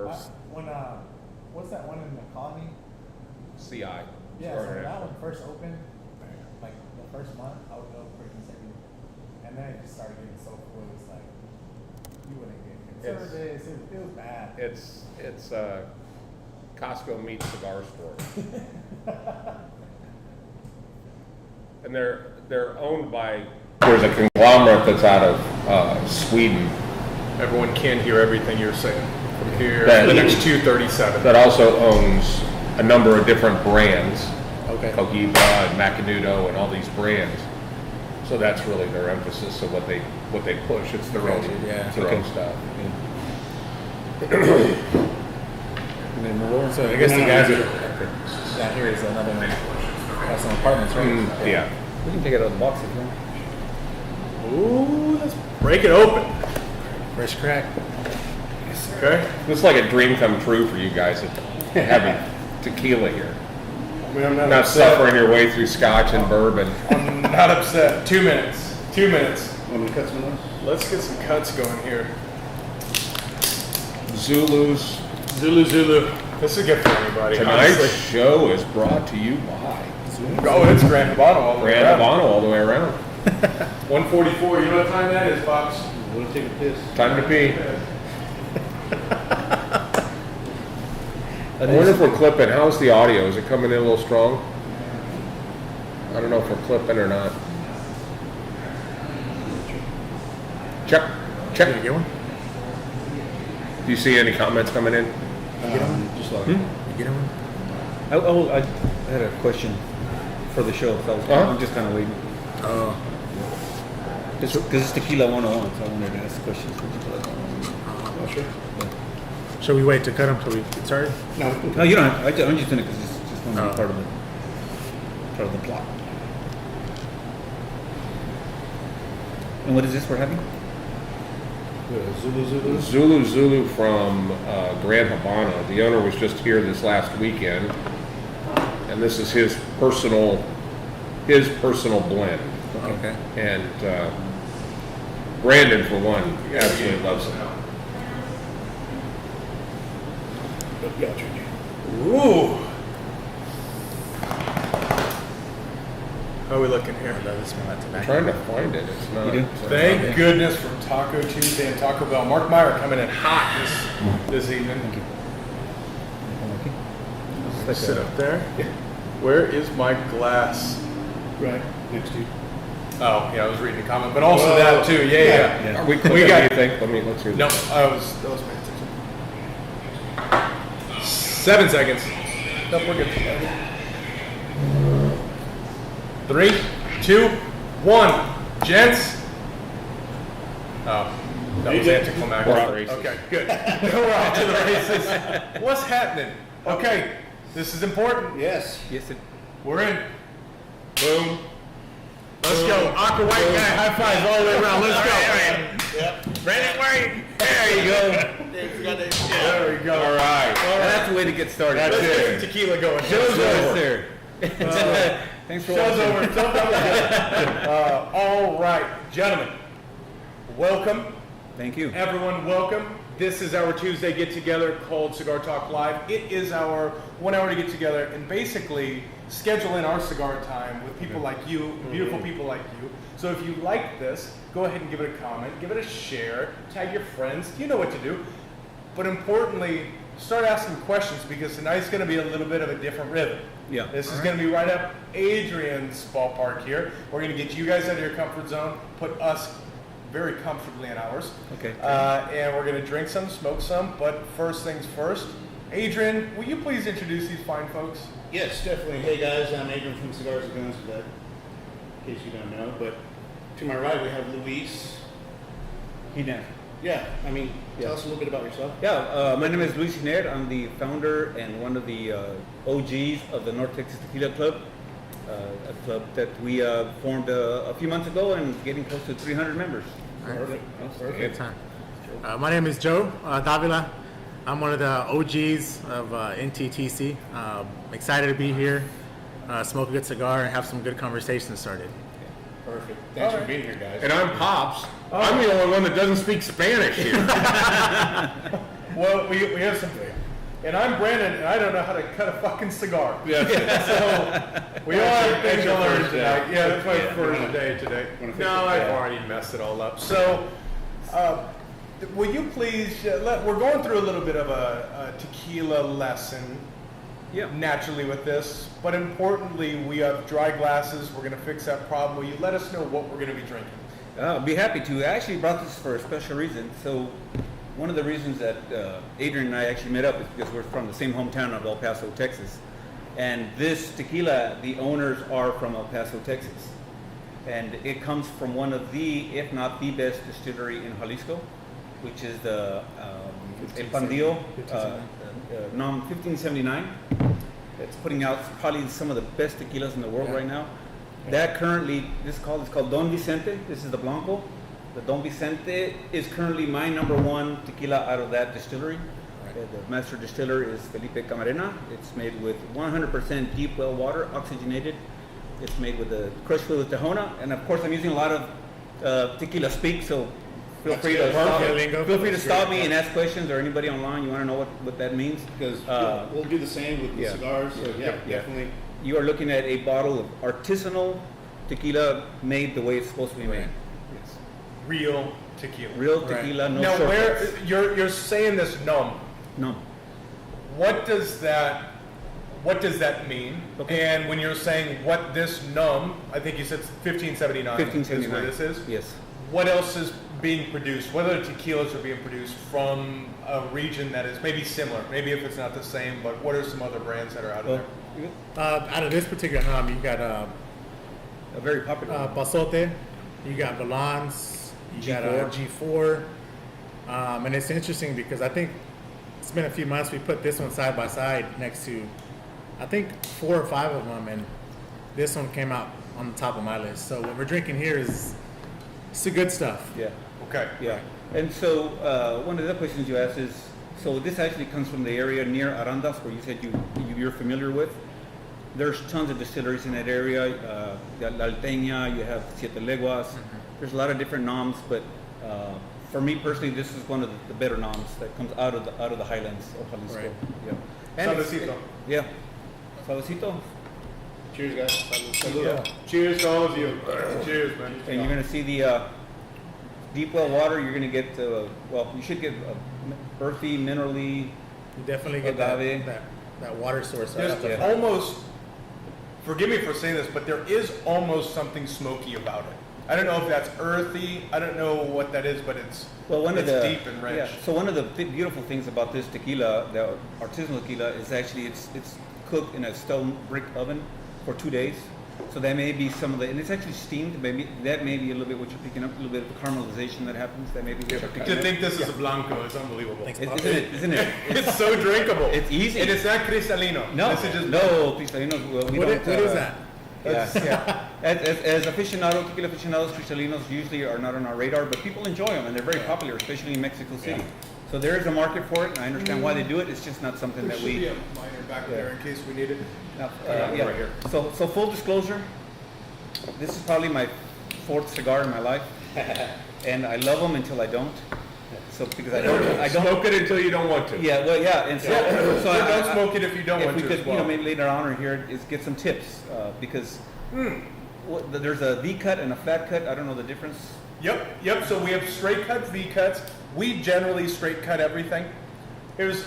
What's that one in the colony? CI. Yeah, so when that one first opened, like the first month, I would go pretty consecutive. And then it just started getting so full, it was like, you wouldn't get service, it was bad. It's Costco meets cigar store. And they're owned by, there's a conglomerate that's out of Sweden. Everyone can hear everything you're saying from here. The next 237. That also owns a number of different brands. Okay. Cohiba and Macanudo and all these brands. So that's really their emphasis of what they push. It's their own, own stuff. So I guess the guys are down here is another one. Got some apartments, right? Yeah. We can take it out of the box if you want. Ooh, let's break it open. Fresh crack. Okay. It's like a dream come true for you guys having tequila here. I mean, I'm not Not upset. suffering your way through scotch and bourbon. I'm not upset. 2 minutes. 2 minutes. Want me to cut some of those? Let's get some cuts going here. Zulus. Zulu. This is good for anybody. Tonight's honestly. show is brought to you by Oh, it's Grand Habano all the way Grand around. Habano all the way around. 144. You know what time that is, Pops? We'll take a piss. Time to pee. I wonder if we're clipping. How's the audio? Is it coming in a little strong? I don't know if we're clipping or not. Check. Did you get one? Do you see any comments coming in? Just like You get one? I had a question for the show, so I'm just kind of waiting. Oh. Because it's Tequila 101, so I wanted to ask questions for Tequila 101. Sure. Should we wait to cut them till we get started? No, you don't have to. I'm just doing it because it's just going to be part of the plot. And what is this we're having? Zulu from Grand Habano. The owner was just here this last weekend, and this is his personal blend. Okay. And Brandon, for one, absolutely loves it. Ooh. How are we looking here? I'm trying to find it. It's not. You do? Thank goodness for Taco Tuesday and Taco Bell. Mark Meyer coming in hot this evening. Thank you. Let's sit up there. Yeah. Where is my glass? Right next to you. Oh, yeah, I was reading the comment, but also that too. Yeah. Are we clipping, got- do you think? Let's hear No, this. I was paying attention. 7 seconds. Nope, we're good. 3, 2, 1. Gents. Oh, that was anticlimactic. We're off the races. Okay, good. We're off to the races. What's happening? Okay, this is important. Yes. We're in. Boom. Let's go. Aqua white guy. High fives all the way around. Let's go. Yep. Brandon White. There you go. There we go. All right. That's the way to get started. Let's get some tequila going. Show's Show's over. Thanks for watching. over. All right, gentlemen. Welcome. Thank you. Everyone, welcome. This is our Tuesday get-together called Cigar Talk Live. It is our 1 hour to get together and basically schedule in our cigar time with people like you, beautiful people like you. So if you like this, go ahead and give it a comment, give it a share, tag your friends. You know what to do. But importantly, start asking questions because tonight's going to be a little bit of a different rhythm. Yeah. This is going to be right up Adrian's ballpark here. We're going to get you guys out of your comfort zone, put us very comfortably in ours. Okay. And we're going to drink some, smoke some, but first things first. Adrian, will you please introduce these fine folks? Yes, definitely. Hey guys, I'm Adrian from Cigars and Guns, in case you don't know. But to my right, we have Luis. Hiner. Yeah, tell us a little bit about yourself. Yeah, my name is Luis Hiner. I'm the founder and one of the OGs of the North Texas Tequila Club, a club that we formed a few months ago and getting close to 300 members. Perfect. Good time. My name is Joe Davila. I'm one of the OGs of NTTC. Excited to be here, smoke a good cigar, and have some good conversations started. Perfect. Thanks for being here, guys. And I'm Pops. I'm the only one that doesn't speak Spanish here. Well, we have some. And I'm Brandon, and I don't know how to cut a fucking cigar. Yeah. So we all have things to learn tonight. Yeah, that's my Yeah, first day today. wanna fix No, it. I've Yeah. already messed it all up. So, will you please? We're going through a little bit of a tequila lesson. Yeah. Naturally with this, but importantly, we have dry glasses. We're going to fix that problem. Will you let us know what we're going to be drinking? I'll be happy to. I actually brought this for a special reason. So, one of the reasons that Adrian and I actually met up is because we're from the same hometown of El Paso, Texas. And this tequila, the owners are from El Paso, Texas. And it comes from one of the, if not the best distillery in Jalisco, which is the El Pandillo, NOM 1579. It's putting out probably some of the best tequilas in the world right now. That currently, this is called Don Vicente. This is the Blanco. The Don Vicente is currently my #1 tequila out of that distillery. The master distiller is Felipe Camarena. It's made with 100% deep well water, oxygenated. It's made with a crushed fluid Tahona. And of course, I'm using a lot of tequila speak, so feel free to stop me and ask questions, or anybody online, you want to know what that means. Because we'll do the same with the yeah. cigars. So yeah, definitely. You are looking at a bottle of artisanal tequila made the way it's supposed to be made. Yes. Real tequila. Real tequila, no Now, shortcuts. you're saying this nom? No. What does that mean? Okay. And when you're saying what this nom, I think you said 1579. 1579. Is where this is. Yes. What else is being produced? What other tequilas are being produced from a region that is maybe similar? Maybe if it's not the same, but what are some other brands that are out of there? Out of this particular nom, you got A very popular one. Pasote, you got Valance, you got G4. And it's interesting because I think it's been a few months. We put this one side by side next to, I think, 4 or 5 of them, and this one came out on the top of my list. So what we're drinking here is it's the good stuff. Yeah. Okay. Yeah. And so one of the questions you asked is, so this actually comes from the area near Arandas, where you said you're familiar with. There's tons of distilleries in that area. La Alteña, you have Siete Leguas. There's a lot of different noms, but for me personally, this is one of the better noms that comes out of the Highlands of Jalisco. Right. Yeah. And Saludcito. Yeah. Saludcito. Cheers, guys. Salud. Yeah. Cheers to all of you. Cheers, man. And you're going to see the deep well water. You're going to get, you should get earthy, minerally. You definitely get Agave. that water source. Right off the There's top. almost, forgive me for saying this, but there is almost something smoky about it. I don't know if that's earthy. I don't know what that is, but it's deep and rich. Yeah. So one of the beautiful things about this tequila, the artisanal tequila, is actually it's cooked in a stone brick oven for 2 days. So that may be some of the, and it's actually steamed. Maybe that may be a little bit what you're picking up, a little bit of the caramelization that happens. That may be what you're picking To up. think this is a Blanco is unbelievable. Thanks, Isn't Bob. it? Isn't it? It's so drinkable. It's easy. And it's not cristalino. No, This is just no, Cristalinos. Well, we What don't, is that? Yeah. As aficionados, tequila aficionados, Cristalinos usually are not on our radar, but people enjoy them and they're very popular, especially in Mexico City. So there is a market for it, and I understand why they do it. It's just not something There that should we. be a minor back there in case we need it. Yeah. Right here. So full disclosure, this is probably my 4th cigar in my life, and I love them until I don't. So because I don't Smoke it until you don't want to. Yeah, well, yeah, and so, So don't smoke it if you don't if want we to could, as well. maybe later on or here is get some tips because there's a V cut and a flat cut. I don't know the difference. Yep. So we have straight cuts, V cuts. We generally straight cut everything. Here's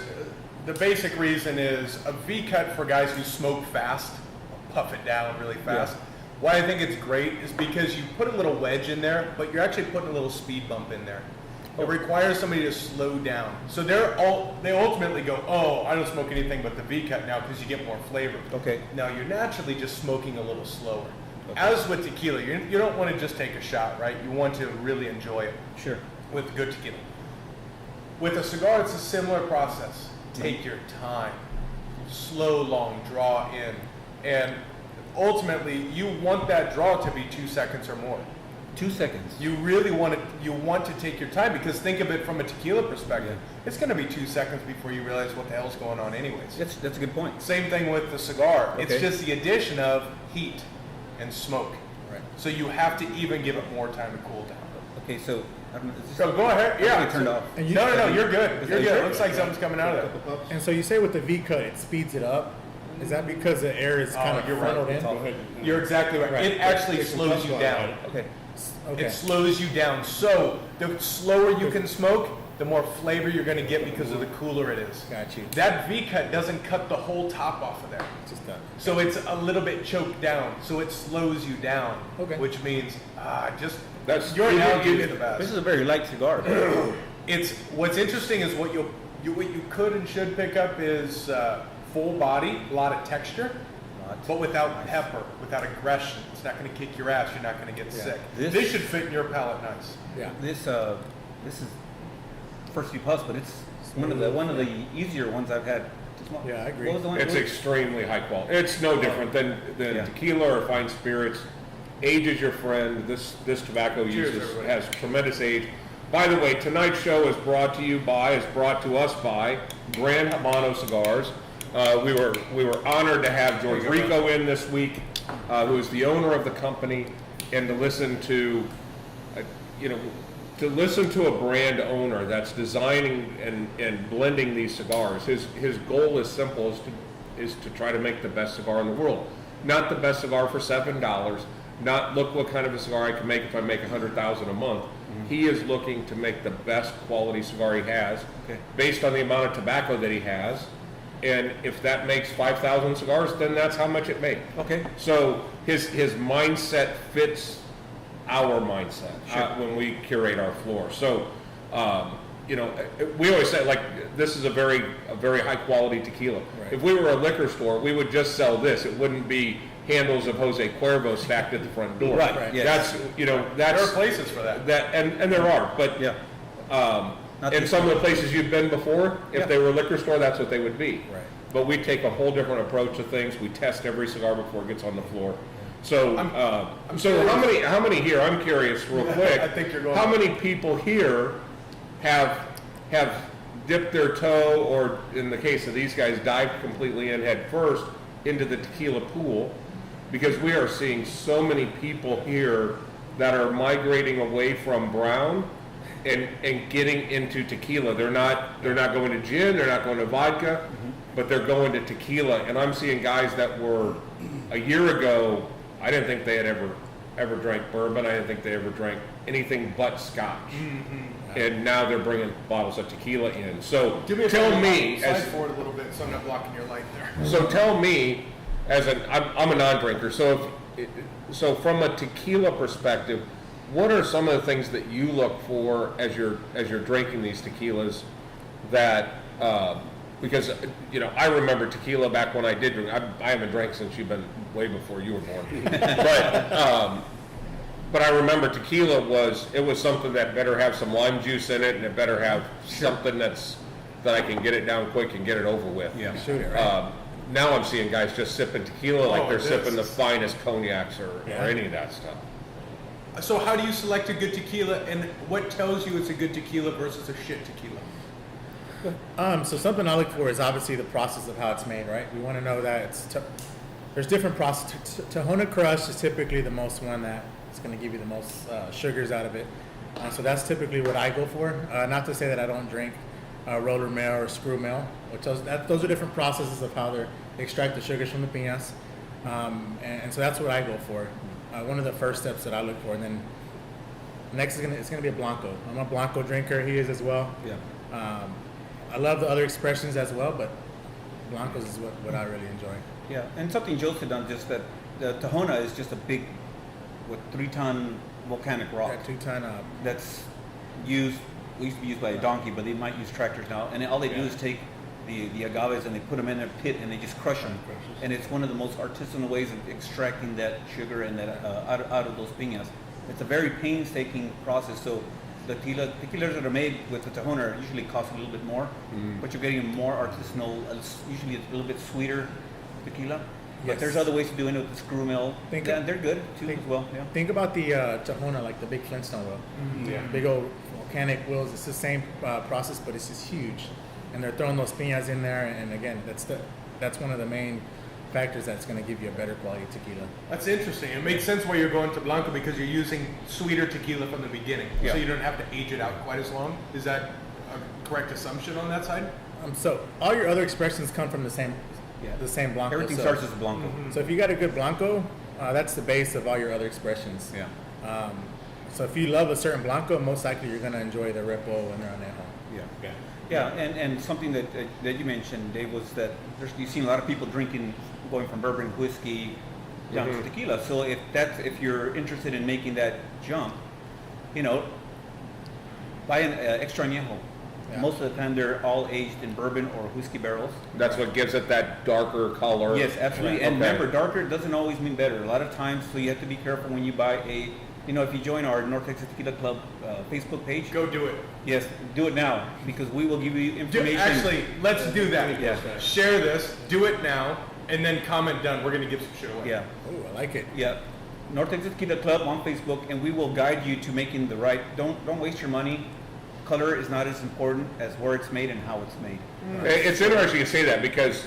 the basic reason is a V cut for guys who smoke fast, puff it down really fast. Yeah. Why I think it's great is because you put a little wedge in there, but you're actually putting a little speed bump in there. It requires somebody to slow down. So they ultimately go, oh, I don't smoke anything but the V cut now because you get more flavor. Okay. Now you're naturally just smoking a little slower. As with tequila, you don't want to just take a shot, right? You want to really enjoy it Sure. with good tequila. With a cigar, it's a similar process. Take your time, slow, long draw in, and ultimately you want that draw to be 2 seconds or more. 2 seconds. You really want to take your time because think of it from a tequila perspective. It's going to be 2 seconds before you realize what the hell's going on anyways. That's a good point. Same thing with the cigar. Okay. It's just the addition of heat and smoke. Right. So you have to even give it more time to cool down. Okay, so I don't know, it's just- So go ahead. I think Yeah. it turned off. And you- No, you're good. You're Is good. that Looks like something's coming out of Couple there. puffs. And so you say with the V cut, it speeds it up. Is that because the air is kind of you're right. funneled in? It's all- You're exactly right. It actually Take some slows puffs you while you're down. at it. Okay. Okay. It slows you down. So the slower you can smoke, the more flavor you're going to get because of the cooler it is. Got you. That V cut doesn't cut the whole top off of there. Just that. So it's a little bit choked down. So it slows you down. Okay. Which means That's- your you- analogy you- is the best. This is a very light cigar. It's what's interesting is what you could and should pick up is full body, a lot of texture, but without pepper, without aggression. It's not going to kick your ass. You're not going to get sick. This- This should fit in your palate nice. Yeah. This is first few puffs, but it's one of the easier ones I've had to smoke. Yeah, I agree. What was the one? It's extremely high quality. It's no different than Yeah. tequila or fine spirits. Age is your friend. This tobacco Cheers, uses everybody. has tremendous age. By the way, tonight's show is brought to us by Grand Habano Cigars. We were honored to have George Rico in this week, who is the owner of the company, and to listen to, to listen to a brand owner that's designing and blending these cigars. His goal is simple: is to try to make the best cigar in the world. Not the best cigar for $7. Not look what kind of a cigar I can make if I make 100,000 a month. He is looking to make the best quality cigar he has, based on the amount of tobacco that he has. And if that makes 5,000 cigars, then that's how much it makes. Okay. So his mindset fits our mindset when we curate our floor. So, we always say, like, this is a very high quality tequila. Right. If we were a liquor store, we would just sell this. It wouldn't be handles of Jose Cuervo stacked at the front door. Right, Right. yes. That's There are places for that. and there are, but Yeah. Not in this some of one. the places you've been before, if Yeah. they were a liquor store, that's what they would be. Right. But we take a whole different approach to things. We test every cigar before it gets on the floor. So, I'm so curious. how many here? I'm curious, real quick. I think you're going- How many people here have dipped their toe, or in the case of these guys, dived completely in head first into the tequila pool? Because we are seeing so many people here that are migrating away from brown and getting into tequila. They're not going to gin, they're not going to vodka, but they're going to tequila. And I'm seeing guys that were a year ago, I didn't think they had ever drank bourbon. I didn't think they ever drank anything but scotch. And now they're bringing bottles of tequila in. So Give me a tell second. me, Slide forward a little bit so I'm not blocking your light there. so tell me, I'm a non-drinker, so from a tequila perspective, what are some of the things that you look for as you're drinking these tequilas that, because, I remember tequila back when I did drink. I haven't drank since you've been way before you were born. But I remember tequila was something that better have some lime juice in it, and it better have something that I can get it down quick and get it over with. Yeah. Shoot it, right? Now I'm seeing guys just sipping tequila like they're this sipping the is- finest cognacs or Yeah. any of that stuff. So how do you select a good tequila, and what tells you it's a good tequila versus a shit tequila? So something I look for is obviously the process of how it's made, right? We want to know that there's different processes. Tahona Crush is typically the most one that is going to give you the most sugars out of it. So that's typically what I go for. Not to say that I don't drink roller mill or screw mill, which those are different processes of how they extract the sugars from the piñas. And so that's what I go for. One of the first steps that I look for, and then next it's gonna be a Blanco. I'm a Blanco drinker. He is as well. Yeah. I love the other expressions as well, but Blancos is what I really enjoy. Yeah, and something Joe said on just that the Tahona is just a big, 3-ton volcanic rock Got 2-ton that's used. We used to be used by a donkey, but they might use tractors now. And all they do is take the agaves and they put them in their pit and they just crush them. And it's one of the most artisanal ways of extracting that sugar and that out of those piñas. It's a very painstaking process. So the tequilas that are made with the Tahona usually cost a little bit more, but you're getting a more artisanal, usually it's a little bit sweeter tequila. But Yes. there's other ways to do it with the screw mill. Think- Yeah, they're good too think- as well. Yeah. Think about the Tahona, like the big Flintstone wheel. Yeah. Big old volcanic wheels. It's the same process, but it's just huge. And they're throwing those piñas in there. And again, that's one of the main factors that's going to give you a better quality tequila. That's interesting. It makes sense why you're going to Blanco because you're using sweeter tequila from the beginning, Yeah. so you don't have to age it out quite as long. Is that a correct assumption on that side? So all your other expressions come from the same Blanco. Everything so, starts as a Blanco. So if you got a good Blanco, that's the base of all your other expressions. Yeah. So if you love a certain Blanco, most likely you're going to enjoy the Repo and the Añejo. Yeah. Yeah, and something that you mentioned, Dave, was that you've seen a lot of people going from bourbon, whiskey, down to tequila. So if you're interested in making that jump, buy an extra añejo. Yeah. Most of the time, they're all aged in bourbon or whiskey barrels. That's what gives it that darker color. Yes, absolutely. Okay. And remember, darker doesn't always mean better. A lot of times, so you have to be careful when you buy if you join our North Texas Tequila Club Facebook page. Go do it. Yes, do it now because we will give you information. Let's do that. Yeah. Share this, do it now, and then comment done. We're going to give some shit away. Yeah. Oh, I like it. Yeah, North Texas Tequila Club on Facebook, and we will guide you to making the right. Don't waste your money. Color is not as important as where it's made and how it's made. It's interesting you say that because,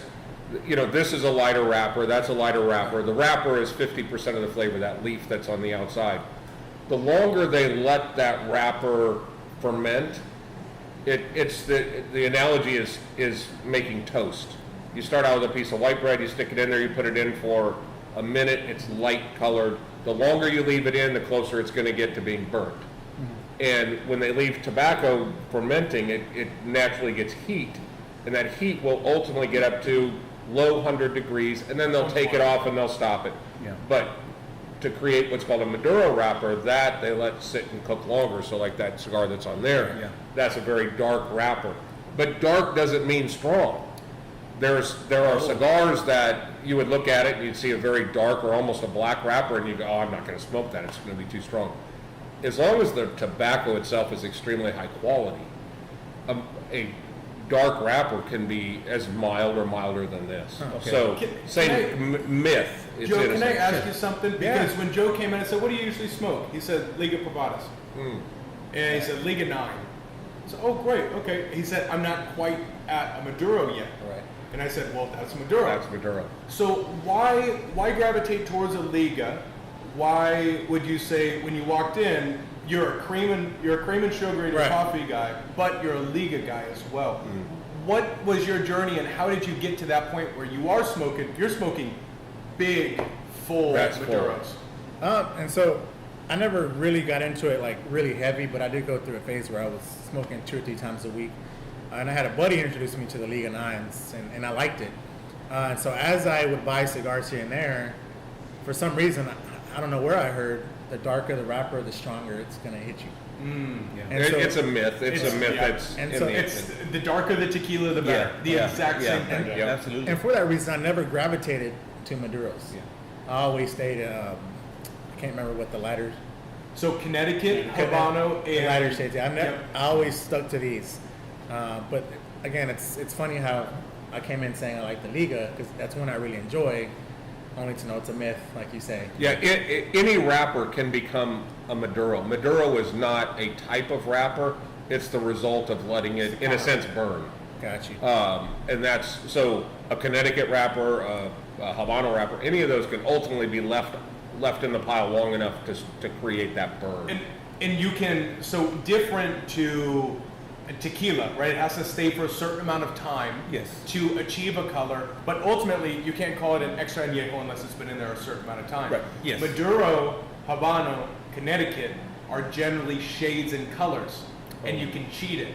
this is a lighter wrapper, that's a lighter wrapper. The wrapper is 50% of the flavor, that leaf that's on the outside. The longer they let that wrapper ferment, it's the analogy is making toast. You start out with a piece of white bread, you stick it in there, you put it in for a minute, it's light colored. The longer you leave it in, the closer it's going to get to being burnt. And when they leave tobacco fermenting, it naturally gets heat, and that heat will ultimately get up to low 100 degrees, and then they'll take it off and they'll stop it. Yeah. But to create what's called a Maduro wrapper, that they let sit and cook longer. So like that cigar that's on there, Yeah. that's a very dark wrapper. But dark doesn't mean strong. There are cigars that you would look at it and you'd see a very dark or almost a black wrapper, and you go, oh, I'm not going to smoke that. It's going to be too strong. As long as the tobacco itself is extremely high quality, a dark wrapper can be as mild or milder than this. Okay. So, Can myth. It's Joe, can innocent. I ask you something? Yeah. Because when Joe came in, I said, what do you usually smoke? He said, Liga Privadas. And he said, Liga 9. I said, oh, great, okay. He said, I'm not quite at a Maduro yet. Right. And I said, well, that's Maduro. That's Maduro. So why gravitate towards a Liga? Why would you say when you walked in, you're a cream and sugar Right. coffee guy, but you're a Liga guy as well? What was your journey, and how did you get to that point where you're smoking big, full That's full. Maduros? And so I never really got into it like really heavy, but I did go through a phase where I was smoking 2 or 3 times a week. And I had a buddy introduce me to the Liga 9s, and I liked it. And so as I would buy cigars here and there, for some reason, I don't know where I heard, the darker the wrapper, the stronger it's going to hit you. Yeah. And so- It's a myth. It's a myth yeah. that's And in so the It's the darker the tequila, the better. The exact same thing. Yeah. Absolutely. And for that reason, I never gravitated to Maduros. Yeah. I always stayed, I can't remember what the lighter So Connecticut, Habano, the and lighter shades. Yep. I always stuck to these. But again, it's funny how I came in saying I like the Liga because that's one I really enjoy, only to know it's a myth, like you say. Yeah, any wrapper can become a Maduro. Maduro is not a type of wrapper. It's the result of letting it, in a sense, burn. Got you. And that's, so a Connecticut wrapper, a Habano wrapper, any of those can ultimately be left in the pile long enough to create that burn. and you can, so different to a tequila, right? It has to stay for a certain amount of time Yes. to achieve a color, but ultimately you can't call it an extra añejo unless it's been in there a certain amount of time. Right, yes. Maduro, Habano, Connecticut are generally shades and colors, and you can cheat it.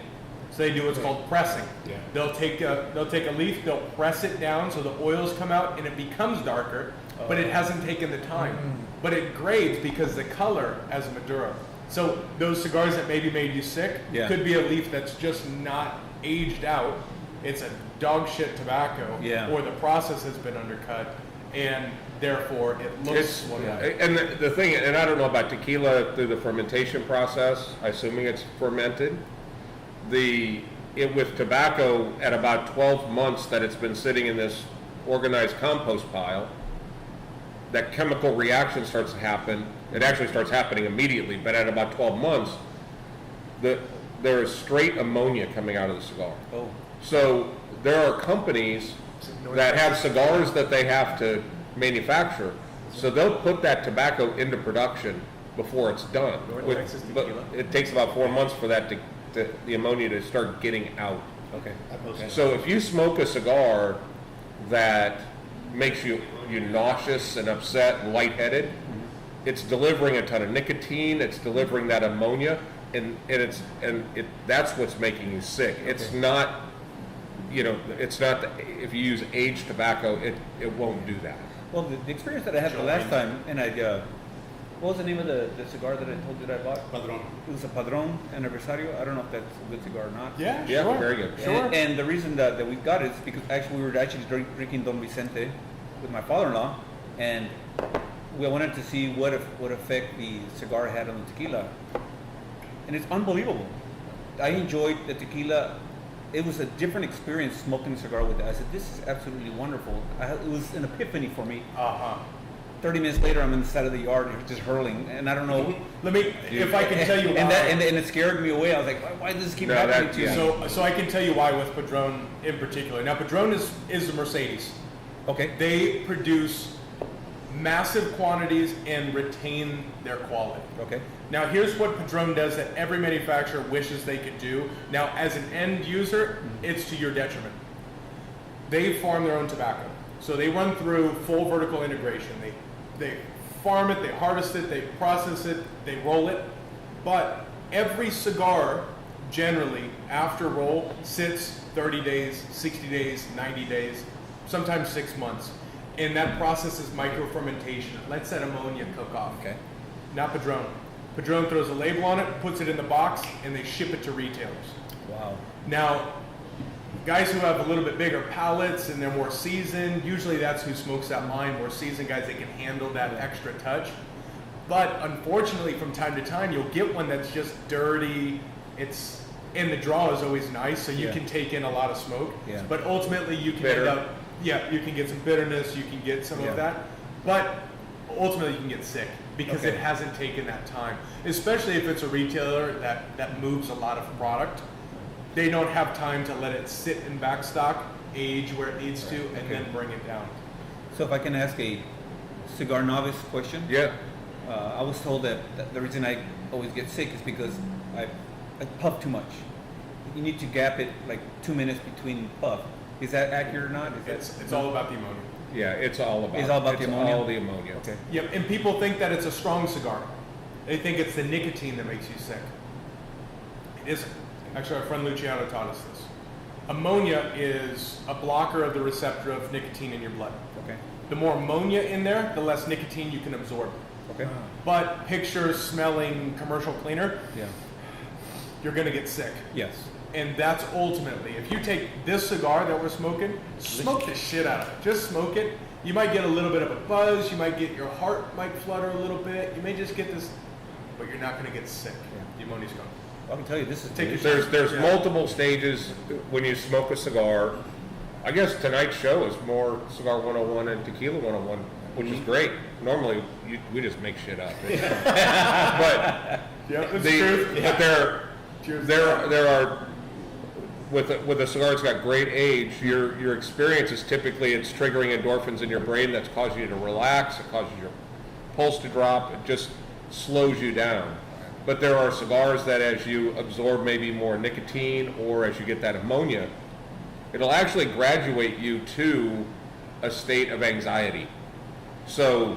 So they do what's called pressing. Yeah. They'll take a leaf, they'll press it down so the oils come out and it becomes darker, but it hasn't taken the time. But it grades because the color as a Maduro. So those cigars that maybe made you sick Yeah. could be a leaf that's just not aged out. It's a dog shit tobacco, Yeah. or the process has been undercut, and therefore it looks. And the thing, and I don't know about tequila through the fermentation process, assuming it's fermented, with tobacco at about 12 months that it's been sitting in this organized compost pile, that chemical reaction starts to happen. It actually starts happening immediately, but at about 12 months, there is straight ammonia coming out of the cigar. Oh. So there are companies that have cigars that they have to manufacture, so they'll put that tobacco into production before it's done. North Texas But tequila. it takes about 4 months for that the ammonia to start getting out. Okay. So if you smoke a cigar that makes you nauseous and upset and lightheaded, it's delivering a ton of nicotine, it's delivering that ammonia, and that's what's making you sick. It's not, it's not if you use aged tobacco, it won't do that. Well, the experience that I had the last time, and what was the name of the cigar that I told you that I bought? Padron. It was a Padron Aniversario. I don't know if that's a good cigar or not. Yeah, Yeah, sure. very good. Sure. And the reason that we got it is because actually we were drinking Don Vicente with my father-in-law, and we wanted to see what effect the cigar had on the tequila. And it's unbelievable. I enjoyed the tequila. It was a different experience smoking a cigar with it. I said, this is absolutely wonderful. It was an epiphany for me. 30 minutes later, I'm in the side of the yard and just hurling, and I don't know. Let me, if I can tell you why. And it scared me away. I was like, why does this keep happening to me? So I can tell you why with Padron in particular. Now, Padron is a Mercedes. Okay. They produce massive quantities and retain their quality. Okay. Now, here's what Padron does that every manufacturer wishes they could do. Now, as an end user, it's to your detriment. They farm their own tobacco. So they run through full vertical integration. They farm it, they harvest it, they process it, they roll it. But every cigar, generally, after roll, sits 30 days, 60 days, 90 days, sometimes 6 months. And that process is micro-fermentation. It lets that ammonia cook off. Okay. Not Padron. Padron throws a label on it, puts it in the box, and they ship it to retailers. Wow. Now, guys who have a little bit bigger palates and they're more seasoned, usually that's who smokes that line. More seasoned guys, they can handle that extra touch. But unfortunately, from time to time, you'll get one that's just dirty. And the draw is always nice, so you can take in a lot of smoke. Yeah. But ultimately, you can Bitter. end up, you can get some bitterness, you can get some of that. But ultimately, you can get sick because it hasn't taken that time. Especially if it's a retailer that moves a lot of product. They don't have time to let it sit in backstock, age where it needs to, and then bring it down. So if I can ask a cigar novice question. Yeah. I was told that the reason I always get sick is because I puff too much. You need to gap it like 2 minutes between puff. Is that accurate or not? It's all about the ammonia. Yeah, it's all about the ammonia? all the ammonia. Okay. Yep, and people think that it's a strong cigar. They think it's the nicotine that makes you sick. It isn't. Actually, our friend Luciano taught us this. Ammonia is a blocker of the receptor of nicotine in your blood. Okay. The more ammonia in there, the less nicotine you can absorb. Okay. But picture smelling commercial cleaner, Yeah. you're going to get sick. Yes. And that's ultimately, if you take this cigar that we're smoking, smoke the shit out of it. Just smoke it. You might get a little bit of a buzz. You might get, your heart might flutter a little bit. You may just get this, but you're not going to get sick. The ammonia's gone. I can tell you this is Take your delicious. There's Yeah. multiple stages when you smoke a cigar. I guess tonight's show is more Cigar 101 and Tequila 101, which is great. Normally, we just make shit up. But Yeah, that's true. but there are with a cigar that's got great age, your experience is typically it's triggering endorphins in your brain that's causing you to relax, it causes your pulse to drop, it just slows you down. But there are cigars that as you absorb maybe more nicotine or as you get that ammonia, it'll actually graduate you to a state of anxiety. So,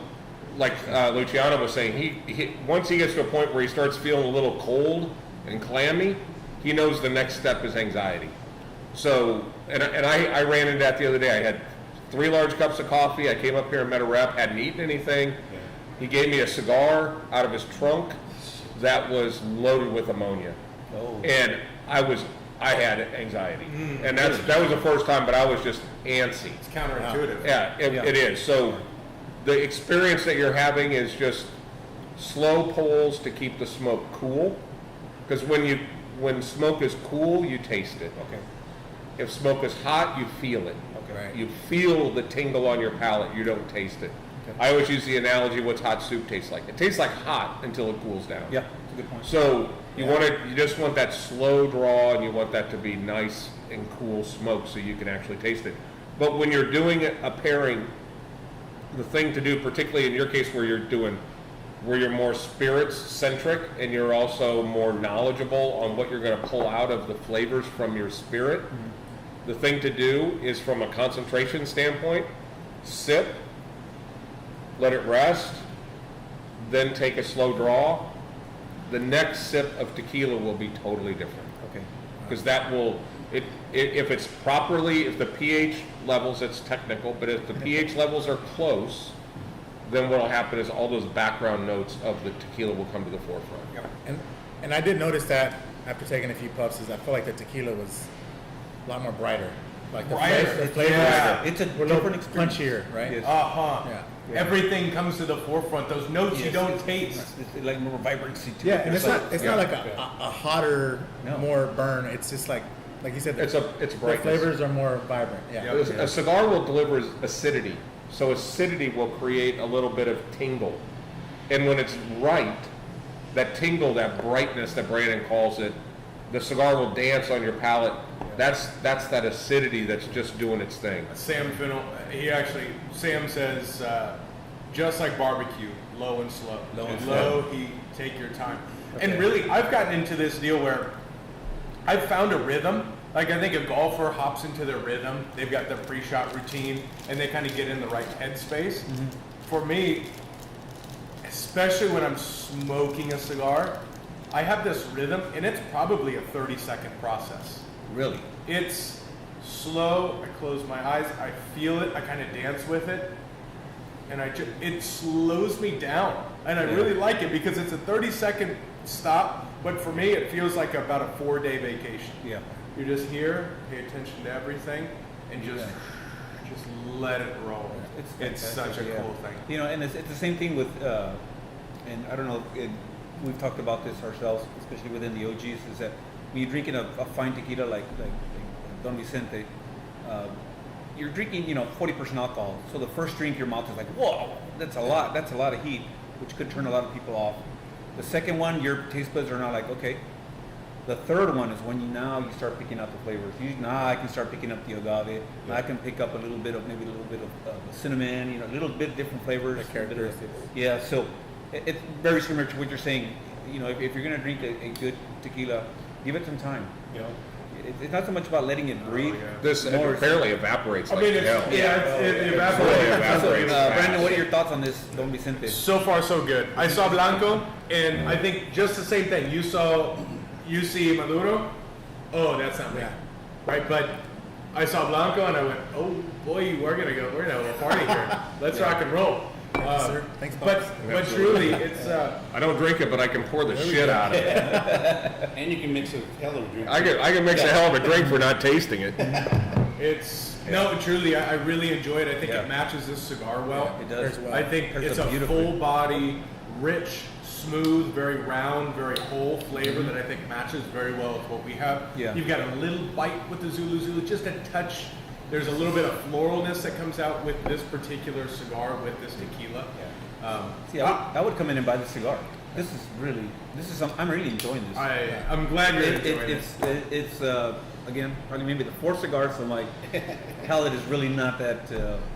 like Luciano was saying, he once he gets to a point where he starts feeling a little cold and clammy, he knows the next step is anxiety. So, and I ran into that the other day. I had 3 large cups of coffee. I came up here and met a rep, hadn't eaten anything. He gave me a cigar out of his trunk that was loaded with ammonia. Oh. And I had anxiety. And that was the first time, but I was just antsy. It's counterintuitive. Yeah, it is. So the experience that you're having is just slow pulls to keep the smoke cool. Because when smoke is cool, you taste it. Okay. If smoke is hot, you feel it. Okay. You feel the tingle on your palate. You don't taste it. Okay. I always use the analogy, what's hot soup taste like? It tastes like hot until it cools down. Yeah. a good point. So you just want that slow draw, and you want that to be nice and cool smoke, so you can actually taste it. But when you're doing a pairing, the thing to do, particularly in your case where you're more spirits centric and you're also more knowledgeable on what you're going to pull out of the flavors from your spirit, the thing to do is, from a concentration standpoint, sip, let it rest, then take a slow draw. The next sip of tequila will be totally different. Okay. Because that will, if it's properly, if the pH levels, it's technical, but if the pH levels are close, then what will happen is all those background notes of the tequila will come to the forefront. And I did notice that after taking a few puffs, is I feel like the tequila was a lot more brighter. Like the flavor, Yeah. It's a were a little different experience. punchier, right? Yes. Yeah. Everything comes to the forefront. Those notes you don't taste. It's like more vibrancy to Yeah, it. and it's not like a hotter, No. more burn. It's just like you said, It's a the brightness. flavors are more vibrant. Yeah. A cigar will deliver acidity, so acidity will create a little bit of tingle, and when it's right, that tingle, that brightness that Brandon calls it, the cigar will dance on your palate. That's that acidity that's just doing its thing. Sam Finnell, Sam says, just like barbecue, low and slow. Low heat, take your time. Okay. And really, I've gotten into this deal where I've found a rhythm. Like, I think a golfer hops into their rhythm. They've got their pre-shot routine, and they kind of get in the right headspace. For me, especially when I'm smoking a cigar, I have this rhythm, and it's probably a 30-second process. Really? It's slow. I close my eyes. I feel it. I kind of dance with it, and it slows me down, and I really like it because it's a 30-second stop. But for me, it feels like about a 4-day vacation. Yeah. You're just here, pay attention to everything, and just let it roll. It's such a cool thing. You know, and it's the same thing with, and I don't know, we've talked about this ourselves, especially within the OGs, is that when you're drinking a fine tequila like Don Vicente, you're drinking, 40% alcohol. So the first drink, your mouth is like, whoa, that's a lot of heat, which could turn a lot of people off. The second one, your taste buds are not like, okay. The third one is when you start picking out the flavors. Now I can start picking up the agave. Now I can pick up a little bit of cinnamon, a little bit different flavors. The characteristics. Yeah, so it's very similar to what you're saying. If you're gonna drink a good tequila, give it some time. It's not so much about letting it breathe. This more apparently evaporates I like mean, hell. it evaporates. Really evaporates. Brandon, what are your thoughts on this Don Vicente? So far, so good. I saw Blanco, and I think just the same thing. You see Maduro. Oh, that's not me, right? But I saw Blanco, and I went, oh boy, we're gonna have a party here. Let's rock and roll. Sir. Thanks, Bob. But truly, it's I don't drink it, but I can pour the shit out of it. And you can mix a hell of a drink. I can mix a hell of a drink for not tasting it. no, truly, I really enjoy it. I think it matches this cigar well. It does. I think it's a full body, rich, smooth, very round, very whole flavor that I think matches very well with what we have. Yeah. You've got a little bite with the Zulu, just a touch. There's a little bit of floralness that comes out with this particular cigar, with this tequila. See, I would come in and buy the cigar. I'm really enjoying this. I'm glad you're enjoying it. It's again, probably maybe the fourth cigar, so my palate is really not that.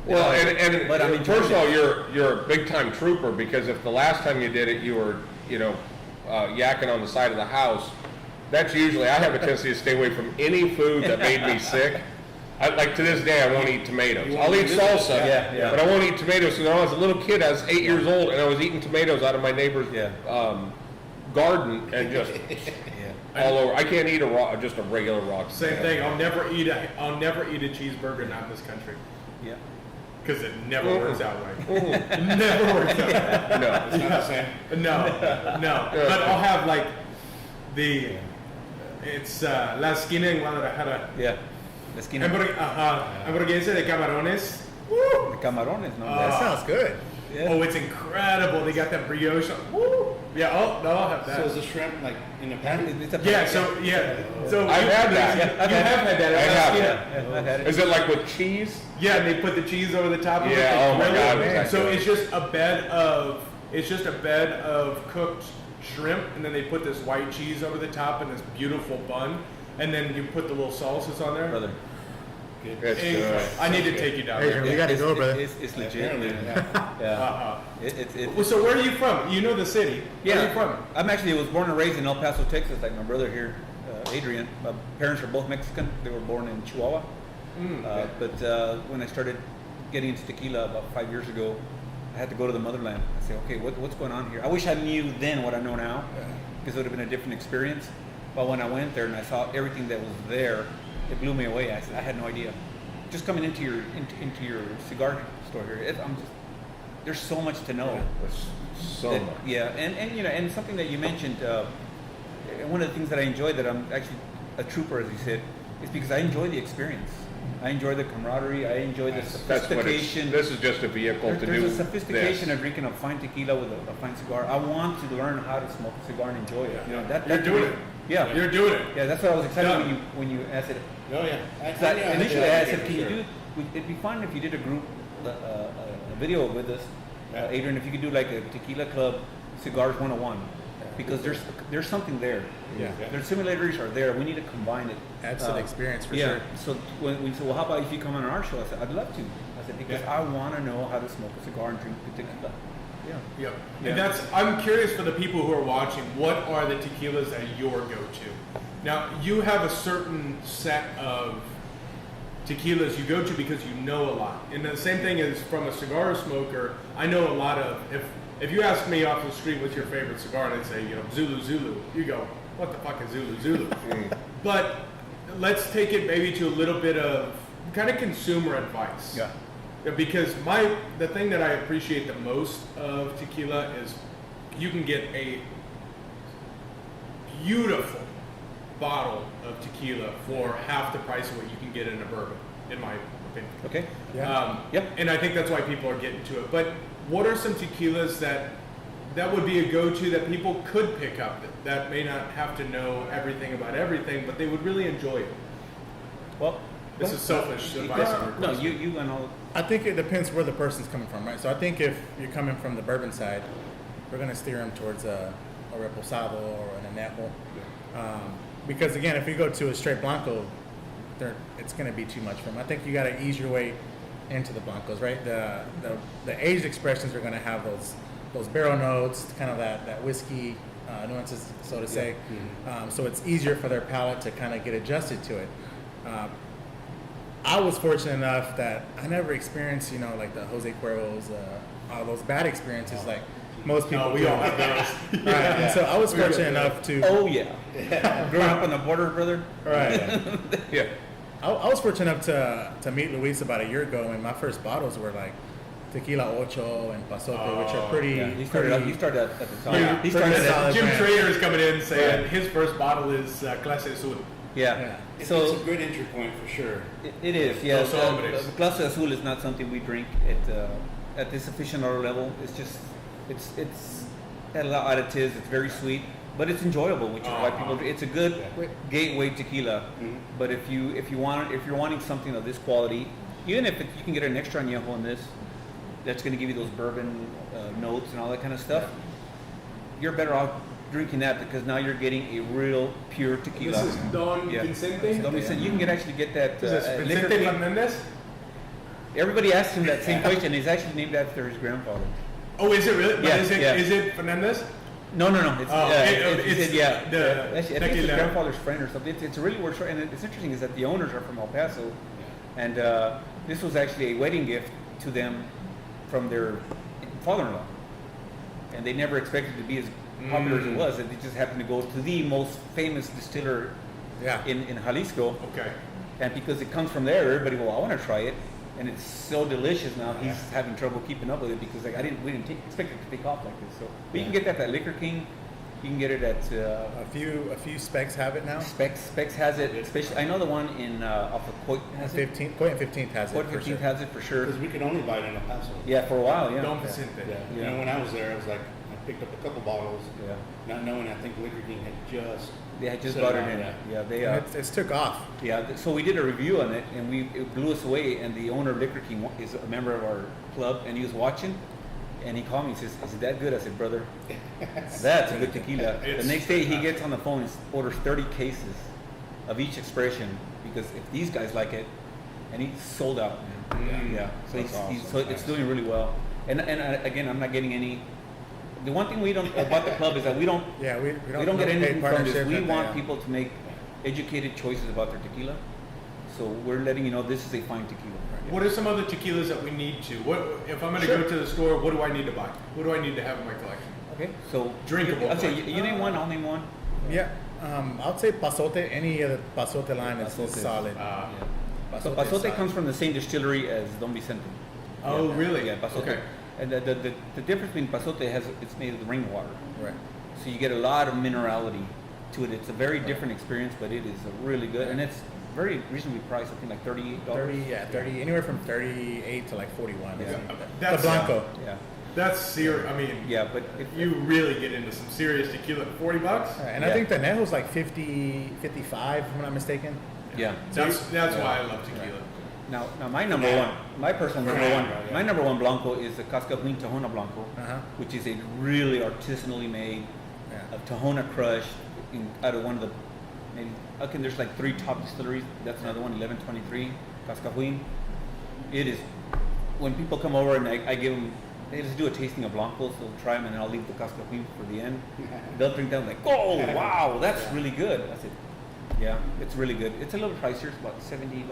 Well, and but I'm enjoying first of all, it. you're a big time trooper, because if the last time you did it, you were yakking on the side of the house, that's usually, I have a tendency to stay away from any food that made me sick. Like to this day, I won't eat tomatoes. I'll eat salsa, but I won't eat tomatoes. So when I was a little kid, I was 8 years old, and I was eating tomatoes out of my neighbor's garden, and just all over. I can't eat just a regular raw. Same thing. I'll never eat a cheeseburger not in this country. Yeah. Because it never works that way. It never works that way. No, It's not the same. No. But I'll have like it's La Esquina en Guadalajara. Yeah. La esquina. Hamburguesa de camarones. The camarones, no? That sounds good. Yeah. Oh, it's incredible. They got that brioche. Woo! Yeah, I'll have that. So is the shrimp like in a patty? It's a So I've had that. You have had that. I have. Yeah. I've had it. Is it like with cheese? Yeah, and they put the cheese over the top of it. Yeah, They oh my grill God, it. was that So good. it's just a bed of cooked shrimp, and then they put this white cheese over the top and this beautiful bun, and then you put the little salsas on there. Brother. It's, I need to take you down Adrian, there. we gotta go, brother. It's legit, man. Yeah. Yeah. Well, so where are you from? You know the city. Where are you from? I was born and raised in El Paso, Texas, like my brother here, Adrian. My parents are both Mexican. They were born in Chihuahua. But when I started getting into tequila about 5 years ago, I had to go to the motherland. I said, okay, what's going on here? I wish I knew then what I know now, because it would have been a different experience. But when I went there and I saw everything that was there, it blew me away. I said, I had no idea. Just coming into your cigar store here, there's so much to know. so much. Yeah, and you know, and something that you mentioned, one of the things that I enjoy, that I'm actually a trooper, as you said, is because I enjoy the experience. I enjoy the camaraderie. I enjoy the sophistication. This is just a vehicle to do There's a sophistication this. of drinking a fine tequila with a fine cigar. I want to learn how to smoke a cigar and enjoy it. You know, You're doing it. Yeah, You're doing it. yeah. That's what I was excited Done. when you asked it. Oh yeah. Initially, I said, for "Can you sure. do? It'd be fun if you did a group, a video with us, Adrian. If you could do like a tequila club, cigars 101, because there's something there. Yeah. Their simulators are there. We need to combine it. Adds to the experience for yeah. sure. So when we said, well, how about if you come on our show? I said, I'd love to. I said, because I want to know how to smoke a cigar and drink the tequila. Yeah. Yep. Yeah. And I'm curious for the people who are watching, what are the tequilas that your go-to? Now, you have a certain set of tequilas you go to because you know a lot. And the same thing is from a cigar smoker, I know a lot of, if you ask me off the street what's your favorite cigar, and I'd say, Zulu, you go, what the fuck is Zulu? But let's take it maybe to a little bit of kind of consumer advice. Yeah. Because the thing that I appreciate the most of tequila is you can get a beautiful bottle of tequila for half the price of what you can get in a bourbon, in my opinion. Okay. Yep. And I think that's why people are getting to it. But what are some tequilas that would be a go-to that people could pick up that may not have to know everything about everything, but they would really enjoy it? Well, This is selfish advice. No, you and all. I think it depends where the person's coming from, right? So I think if you're coming from the bourbon side, we're going to steer them towards a reposado or an anejo. Because again, if you go to a straight blanco, it's going to be too much for them. I think you got to ease your way into the blancos, right? The aged expressions are going to have those barrel notes, kind of that whiskey nuances, so to say. So it's easier for their palate to kind of get adjusted to it. I was fortunate enough that I never experienced, like the Jose Cuervos, all those bad experiences like most people. We all have those. Right. And so I was fortunate enough to. Oh yeah. Growing up on the border, brother. Right. Yeah. I was fortunate enough to meet Luis about a year ago, and my first bottles were like Tequila Ocho and Pasote, which are pretty. Yeah, he started at the top. Yeah, He started pretty at solid. Jim brand. Trader is coming in saying Right. his first bottle is Clase Azul. yeah. It's So a good entry point for sure. it is. Yeah. Dos hombres. Clase Azul is not something we drink at this aficionado level. It's just it's got a lot of additives. It's very sweet, but it's enjoyable, which is why people. It's a good gateway tequila. But if you're wanting something of this quality, even if you can get an extra añejo in this, that's going to give you those bourbon notes and all that kind of stuff. You're better off drinking that because now you're getting a real pure tequila. This is Don Yeah. Vicente. Don Vicente, you can actually get that. Is this Liquor Vicente King. Fernandez? Everybody asked him that same question. He's actually named after his grandfather. Oh, is it really? But Yeah, is it yeah. is it Fernandez? No. It's, Oh, it's yeah. the Actually, I think it's his tequila. grandfather's friend or something. It's a really weird story, and it's interesting is that the owners are from El Paso, and this was actually a wedding gift to them from their father-in-law, and they never expected it to be as popular as it was. And they just happened to go to the most famous distiller Yeah. in Jalisco, Okay. and because it comes from there, everybody, well, I want to try it, and it's so delicious now. He's having trouble keeping up with it because we didn't expect it to take off like this. So, but you can get that at Liquor King. You can get it at A few specs have it now. Specs has it. Especially, I know the one in off of Coit has it. 15th, Point 15th has it. Coit for 15th sure. has it for sure. Because we could only buy it in El Paso. Yeah, for a while. Yeah. Don Vicente. Yeah. When I was there, I was like, I picked up a couple bottles, Yeah. not knowing I think Liquor King had just. They had just set brought it around in. that. Yeah, they. And it's took off. So we did a review on it, and it blew us away. And the owner of Liquor King is a member of our club, and he was watching, And he called me and says, "Is it that good?" I said, "Brother, that's a good tequila." The next day he gets on the phone and orders 30 cases of each expression because if these guys like it, and he's sold out, man. Yeah. So it's doing really well. And again, I'm not getting any. The one thing we don't about the club is that we don't get anything from this. We want people to make educated choices about their tequila. So we're letting you know this is a fine tequila. What are some other tequilas that we need to? What if I'm going to go to the store? What do I need to buy? What do I need to have in my collection? Okay, so Drinkable. I'll say you name one. I'll name one. Yeah, I'll say Pasote. Any of the Pasote line is solid. So Pasote comes from the same distillery as Don Vicente. Oh, really? Yeah, Pasote. Okay. And the difference between Pasote it's made of rainwater. Right. So you get a lot of minerality to it. It's a very different experience, but it is a really good, and it's very reasonably priced. I think like $38. 30, anywhere from 38 to like 41. Yeah. That's the Blanco. Yeah. That's serious. I mean, Yeah, but if you really get into some serious tequila at $40. And I think the Nejo's like 50, 55, if I'm not mistaken. yeah. That's why I love tequila. Now my number one, my personal number one, my number one Blanco is the Costco Blanco, which is a really artisanally made, of Tahona crushed out of one of the maybe. Okay, there's like 3 top distilleries. That's another one, 1123 Cascahuin. It is when people come over and I give them. They just do a tasting of Blancos. They'll try them, and then I'll leave the Cascahuin for the end. They'll drink them like, oh wow, that's really good. I said, yeah, it's really good. It's a little pricier. It's about $70 maybe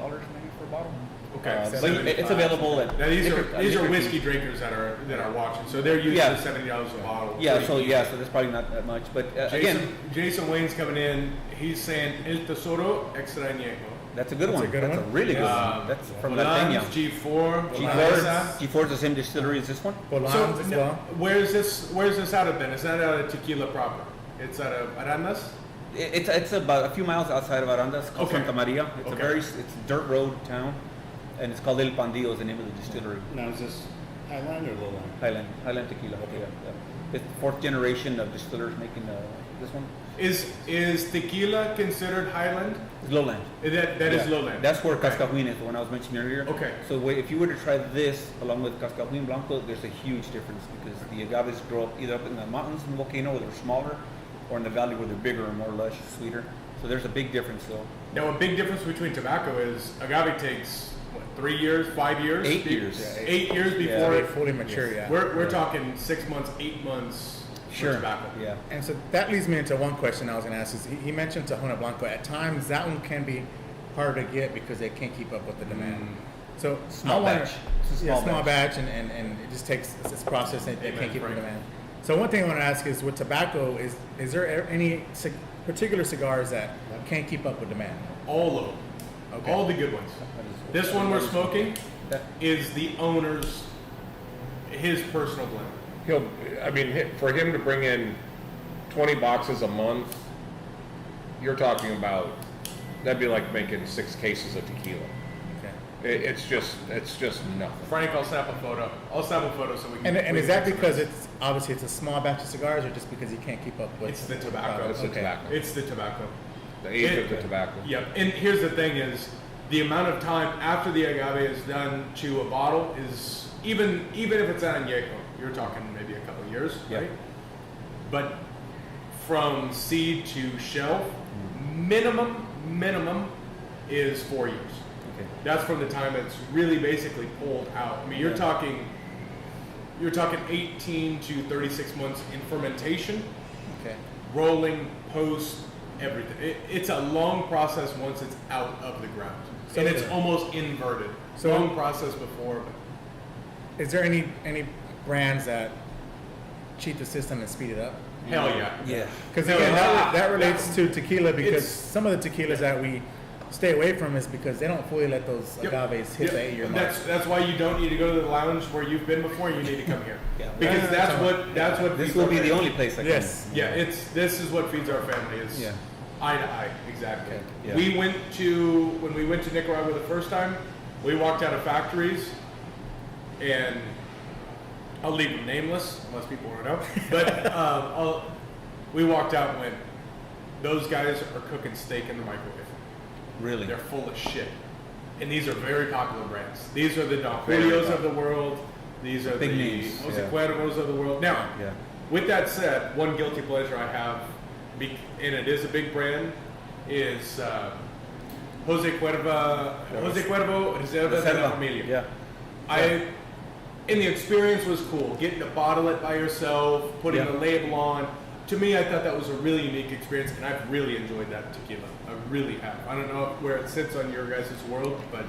for a bottle. Okay, but it's available at. Now these are whiskey drinkers that are watching, so they're used to $70 a bottle. Yeah, so that's probably not that much, but Jason Wayne's coming in. He's saying El Tesoro Extrañejo. That's a good one. That's a really good one. That's from La Peña. G4. G4 is the same distillery as this one. Bolans as well. Where's this out of then? Is that out of Tequila proper? It's out of Arandas? It's about a few miles outside of Arandas, called Okay. Santa Maria. It's Okay. it's a dirt road town, and it's called El Pandillo is the name of the distillery. Now, is this Highland or Lowland? Highland tequila. Yeah. It's the 4th generation of distillers making this one. Is tequila considered Highland? It's Lowland. That is Lowland. That's where Cascahuin is, the one I was mentioning earlier. Okay. So if you were to try this along with Cascahuin Blanco, there's a huge difference because the agaves grow up either up in the mountains in the volcano where they're smaller, or in the valley where they're bigger and more lush, sweeter. So there's a big difference though. Now, a big difference between tobacco is agave takes, 3 years, 5 years? 8 years. Yeah, 8 years before They're fully mature, yeah. We're talking 6 months, 8 months for tobacco. Yeah. And so that leads me into one question I was going to ask. Is he mentioned Tahona Blanco. At times, that one can be hard to get because they can't keep up with the demand. So Small I wonder- batch. It's a small batch, and it just takes it's process and they can't keep up with the demand. So one thing I want to ask is, with tobacco, is there any particular cigars that can't keep up with demand? All of them. Okay. All the good ones. This one we're smoking is the owner's, his personal blend. For him to bring in 20 boxes a month, you're talking about, that'd be like making 6 cases of tequila. Okay. It's just nothing. Frank, I'll snap a photo. So we can. And is that because it's obviously it's a small batch of cigars, or just because you can't keep up with? It's the tobacco. It's the tobacco. It's the tobacco. The age of the tobacco. Yep. And here's the thing: is the amount of time after the agave is done to a bottle is even if it's añejo, you're talking maybe a couple of years, right? But from seed to shelf, minimum is 4 years. Okay. That's from the time it's really basically pulled out. I mean, you're talking 18 to 36 months in fermentation, Okay. rolling, post, everything. It's a long process once it's out of the ground, and it's almost inverted. So- Long process before. Is there any brands that cheat the system and speed it up? Hell yeah. Yeah. Because No, again, no, that relates to tequila, because it's- some of the tequilas that we stay away from is because they don't fully let those Yep. agaves hit Yep. the 8-year mark. That's why you don't need to go to the lounge where you've been before. You need to come here. Yeah. Because that's what This feeds will our be the family. only place I can. Yes. Yeah, this is what feeds our family is Yeah. eye to eye, exactly. Yeah. When we went to Nicaragua the first time, we walked out of factories, and I'll leave them nameless unless people want to know. But we walked out and went, those guys are cooking steak in the microwave. Really? They're full of shit. And these are very popular brands. These are the Don Julios of the world. These are Big the names, Jose yeah. Cuervos of the world. Now, Yeah. with that said, one guilty pleasure I have, and it is a big brand, is Jose Cuervo Reserva de la Familia. Yeah. And the experience was cool. Getting to bottle it by yourself, putting Yeah. the label on. To me, I thought that was a really unique experience, and I've really enjoyed that tequila. I really have. I don't know where it sits on your guys' world, but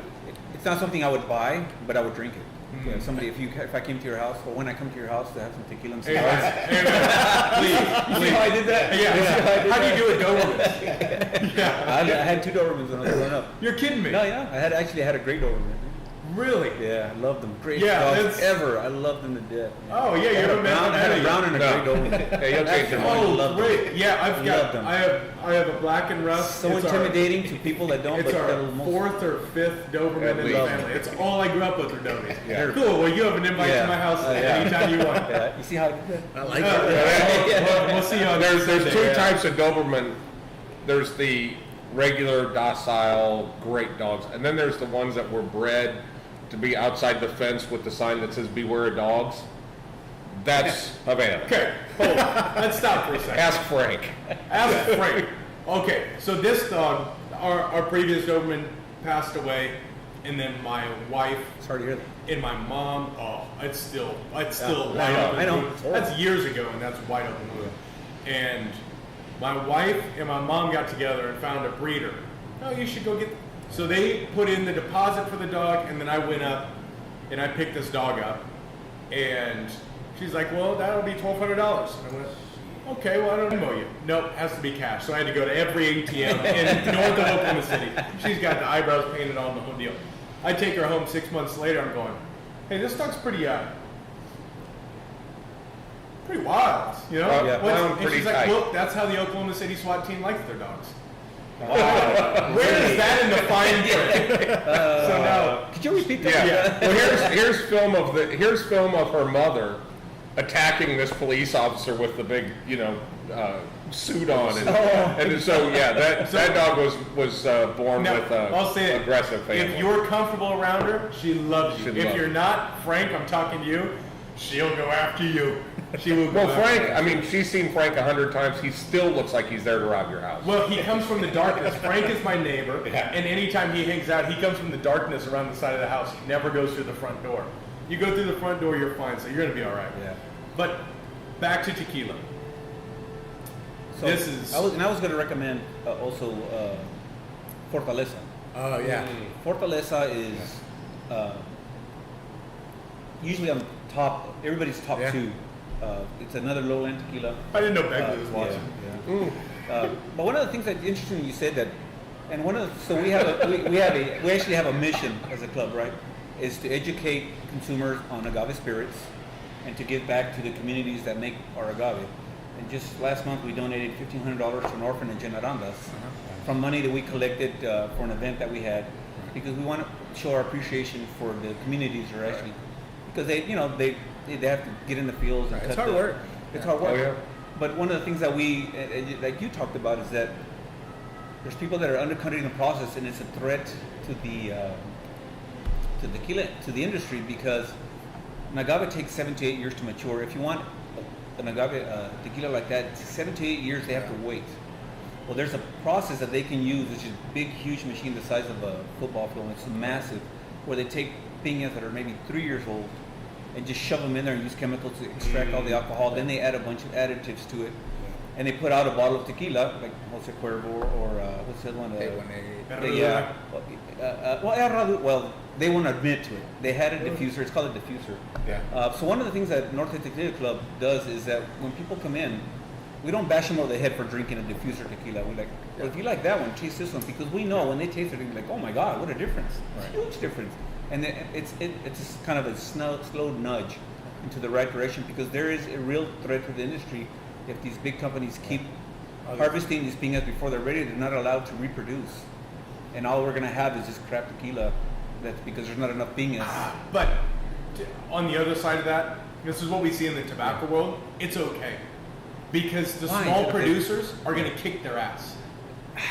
It's not something I would buy, but I would drink it. Mm. Yeah, somebody, if I came to your house, or when I come to your house to have some tequila and cigars. please. You see how I did that? Yeah. How do you do a Doberman? I had 2 Dobermans when I was growing up. You're kidding me. No, yeah, I had a great Doberman. Really? Yeah, I loved them. Great Yeah, dogs that's- ever. I loved them to death. Oh yeah, you haven't mentioned I had that a brown and a No. gray Doberman. Hey, you'll change your I mind. love Oh, them. great. Yeah, I've got. Love them. I have a black and rust. So It's our- intimidating to people that don't. It's but our that'll most- 4th or 5th Doberman At in the least. family. It's all I grew up with are Dobermans. Yeah. Cool. Well, you have an invite Yeah. to my house Yeah. anytime you want. Yeah, you see how I did that? I like it. We'll see you on There's Sunday, two yeah. types of Doberman. There's the regular, docile, great dogs, and then there's the ones that were bred to be outside the fence with the sign that says "Beware of dogs." That's Havana. Okay, hold on. Let's stop for a second. Ask Frank. Ask Frank. Okay, so this dog, our previous Doberman passed away, and then my wife Sorry to hear that. and my mom. Oh, it's still wide I open. know. wound. That's years ago, and that's wide open wound. And my wife and my mom got together and found a breeder. Oh, you should go get. So they put in the deposit for the dog, and then I went up and I picked this dog up, and she's like, "Well, that'll be $1,200." And I went, "Okay, well, I don't know you." Nope, has to be cash. So I had to go to every ATM in north of Oklahoma City. She's got the eyebrows painted on, the whole deal. I take her home 6 months later. I'm going, "Hey, this dog's pretty wild, you know?" Yeah, What's- wound and pretty she's like, tight. "Look, that's how the Oklahoma City SWAT team likes their dogs." Where is that in the fine print? So now, Could you repeat that? Yeah. Well, here's film of her mother attacking this police officer with the big, suit on, and so yeah, that dog was born now with I'll say it. aggressive family. If you're comfortable around her, she loves you. She'd If love you're you. not, Frank, I'm talking to you. She'll go after you. She will go Well, after Frank, you. I mean, she's seen Frank 100 times. He still looks like he's there to rob your house. Well, he comes from the darkness. Frank is my neighbor, and anytime he hangs out, he comes from the darkness around the side of the house. He never goes through the front door. You go through the front door, you're fine, so you're going to be all right. Yeah. But back to tequila. So This is- I was going to recommend also Fortaleza. Oh yeah. Fortaleza is usually on top. Everybody's top Yeah. 2. It's another Lowland tequila. I didn't know Begley was watching. Yeah. But one of the things that's interesting, you said that, and so we actually have a mission as a club, right? Is to educate consumers on agave spirits and to give back to the communities that make our agave. And just last month we donated $1,500 to an orphanage in Arandas from money that we collected for an event that we had, because we want to show our appreciation for the communities that are actually, because they have to get in the fields and It's cut hard work. It's hard work. Oh, yeah. But one of the things that we, like you talked about, is that there's people that are undercutting the process, and it's a threat to the industry, because an agave takes 7 to 8 years to mature. If you want an agave tequila like that, it's 7 to 8 years they have to wait. Well, there's a process that they can use, which is a big, huge machine the size of a football field. It's massive, where they take piñas that are maybe 3 years old and just shove them in there and use chemicals to extract all the alcohol. Then they add a bunch of additives to it, and they put out a bottle of tequila, like Jose Cuervo or what's the other one? Yeah. Well, they won't admit to it. They had a diffuser. It's called a diffuser. Yeah. So one of the things that Norte Tequila Club does is that when people come in, we don't bash them over the head for drinking a diffuser tequila. We're like, well, if you like that one, taste this one, because we know when they taste it, they're like, oh my God, what a difference! Huge difference. And it's kind of a slow nudge into the right direction, because there is a real threat to the industry if these big companies keep harvesting these piñas before they're ready. They're not allowed to reproduce, and all we're gonna have is just crap tequila. That's because there's not enough piñas. But on the other side of that, this is what we see in the tobacco world. It's okay, because the Why? small Okay. producers are going to kick their ass.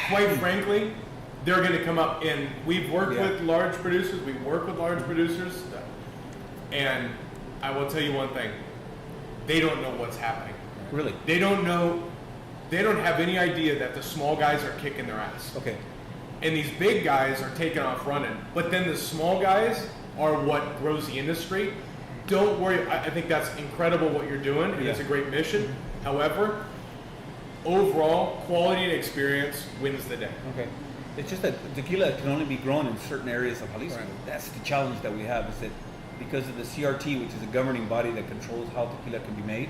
Quite frankly, they're going to come up, and we've worked Yeah. with large producers. We work with large producers, and I will tell you one thing. They don't know what's happening. Really? They don't know. They don't have any idea that the small guys are kicking their ass. Okay. And these big guys are taking off running. But then the small guys are what grows the industry. Don't worry. I think that's incredible what you're doing, and it's a great mission. However, overall, quality and experience wins the day. Okay. It's just that tequila can only be grown in certain areas of Jalisco. Right. That's the challenge that we have, is that because of the CRT, which is a governing body that controls how tequila can be made,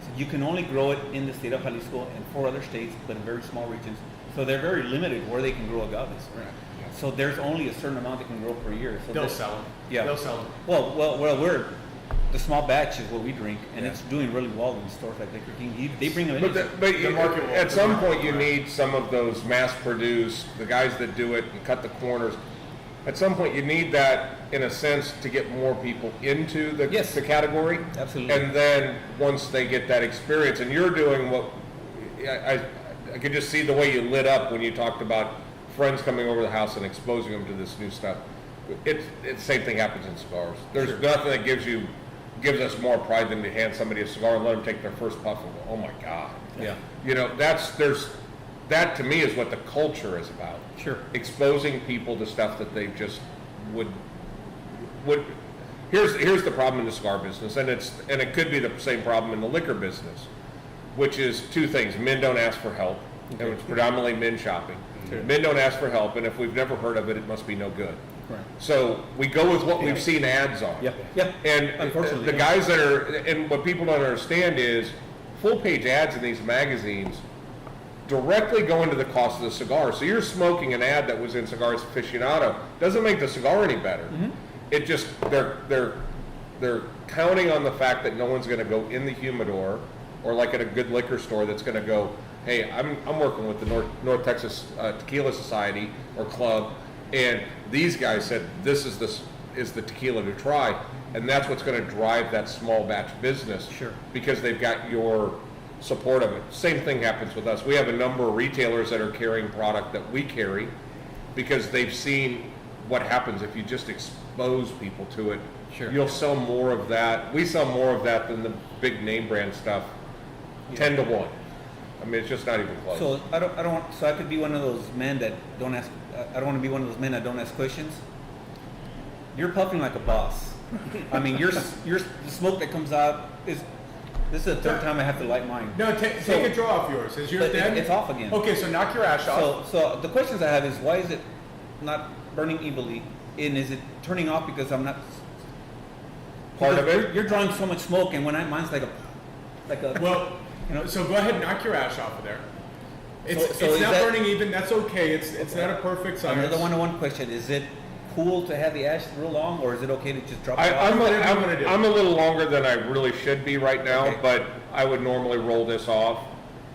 so you can only grow it in the state of Jalisco and 4 other states, but in very small regions. So they're very limited where they can grow agaves. Right. So there's only a certain amount they can grow per year. So They'll sell them. Yeah. They'll sell them. Well, we're the small batch is what we drink, and it's doing really well in stores like Liquor King. They bring them in. At some point, you need some of those mass-produced, the guys that do it and cut the corners. At some point, you need that, in a sense, to get more people into the category. Absolutely. And then once they get that experience, and you're doing what I could just see the way you lit up when you talked about friends coming over the house and exposing them to this new stuff. It's the same thing happens in cigars. There's nothing that gives us more pride than to hand somebody a cigar and let them take their first puff and go, oh my God. Yeah. You know, that to me is what the culture is about. Sure. Exposing people to stuff that they just would. Here's the problem in the cigar business, and it could be the same problem in the liquor business, which is 2 things. Men don't ask for help, and it's predominantly men shopping. Sure. Men don't ask for help, and if we've never heard of it, it must be no good. Right. So we go with what we've seen ads on. Yeah. Yeah. And Unfortunately, the guys that are, and what people don't understand is full page ads in these magazines directly go into the cost of the cigar. So you're smoking an ad that was in Cigars Aficionado. Doesn't make the cigar any better. Mm-hmm. It just, they're counting on the fact that no one's going to go in the humidor or like at a good liquor store that's going to go, hey, I'm working with the North Texas Tequila Society or Club, and these guys said this is the tequila to try, and that's what's going to drive that small batch business. Sure. Because they've got your support of it. Same thing happens with us. We have a number of retailers that are carrying product that we carry because they've seen what happens if you just expose people to it. Sure. You'll sell more of that. We sell more of that than the big name brand stuff. 10 to 1. I mean, it's just not even close. So I don't want. So I could be one of those men that don't ask. I don't want to be one of those men that don't ask questions. You're puffing like a boss. I mean, the smoke that comes out is. This is the 3rd time I have to light mine. No, take a draw off yours. Is yours dead? It's off again. Okay, so knock your ash off. So the questions I have is, why is it not burning evenly, and is it turning off because I'm not? Part of it. You're drawing so much smoke, and when mine's like a. Well, you know. so go ahead and knock your ash off of there. It's So is not that- burning even. That's okay. It's not a perfect science. Another one-on-one question: is it cool to have the ash real long, or is it okay to just drop it off? I'm a little longer than I really should be right now, Okay. but I would normally roll this off.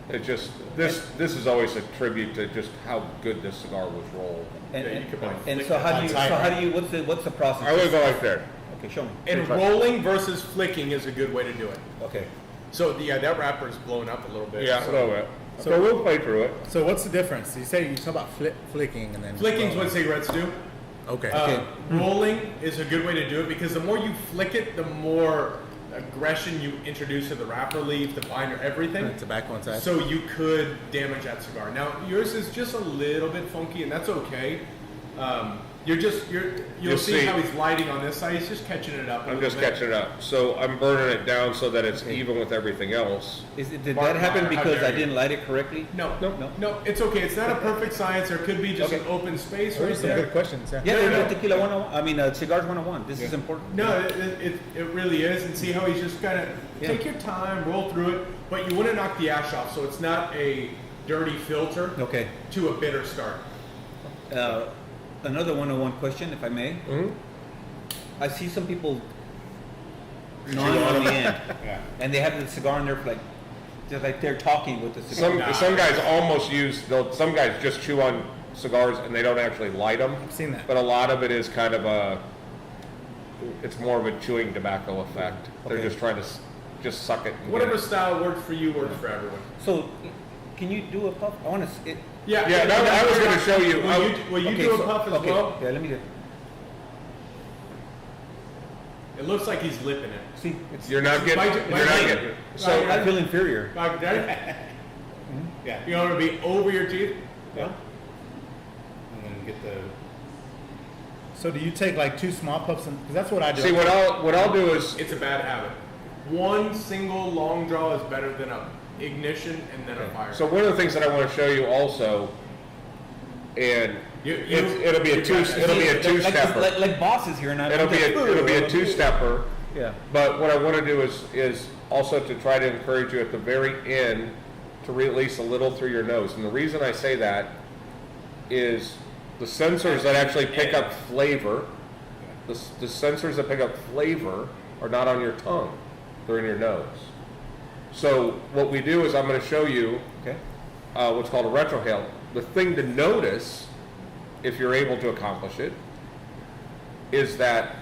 It just this is always a tribute to just how good this cigar was rolled. And, Yeah, you and, could like and flick so it how do on you? So tight, how right? do you? What's the process? I would go like there. Okay, show me. And rolling versus flicking is a good way to do it. Okay. So that wrapper's blown up a little bit. Yeah, a so little bit. So we'll play through it. So what's the difference? You talk about flicking and then Flicking's what cigarettes do. Okay. Rolling is a good way to do it because the more you flick it, the more aggression you introduce to the wrapper leaf, the binder, everything. Tobacco inside. So you could damage that cigar. Now yours is just a little bit funky, and that's okay. You'll see how he's lighting on this side. He's just catching it up. I'm just catching it up. So I'm burning it down so that it's even with everything else. Did Mark that happen Meyer, how because dare I you. didn't light it correctly? No, No. it's okay. It's not a perfect science. There could be just Okay. an open space Those are right some there. good questions. Yeah. Yeah, No, there's no. a tequila 101. I mean, cigars 101. This is important. No, it really is. And see how he's just kind of take your time, roll through it, but you want to knock the ash off so it's not a dirty filter Okay. to a bitter start. Another 101 question, if I may. Mhm. I see some people gnawing on the end, and they have the cigar in there for just like they're talking with the cigar. Some guys almost some guys just chew on cigars and they don't actually light them. I've seen that. But a lot of it is kind of it's more of a chewing tobacco effect. They're Okay. just trying to just suck it. And Whatever get it. style works for you works for everyone. So, can you do a puff? I want to. Yeah, no, I was going to show you. Will you do a puff as well? Yeah, let me do. It looks like he's lipping it. See, it's, You're not getting. You're not getting. so So I feel inferior. Like that? Yeah. You want to be over your teeth? Yeah. And then get the. So do you take like 2 small puffs? Because that's what I do. see what I'll do is It's a bad habit. One single long draw is better than a ignition and then a fire. so one of the things that I want to show you also, and it'll be a two-stepper. Like bosses here, and It'll be a two-stepper. Yeah. But what I want to do is also to try to encourage you at the very end to release a little through your nose. And the reason I say that is the sensors that actually pick up flavor, the sensors that pick up flavor are not on your tongue, they're in your nose. So what we do is I'm going to show you Okay. what's called a retrohale. The thing to notice, if you're able to accomplish it, is that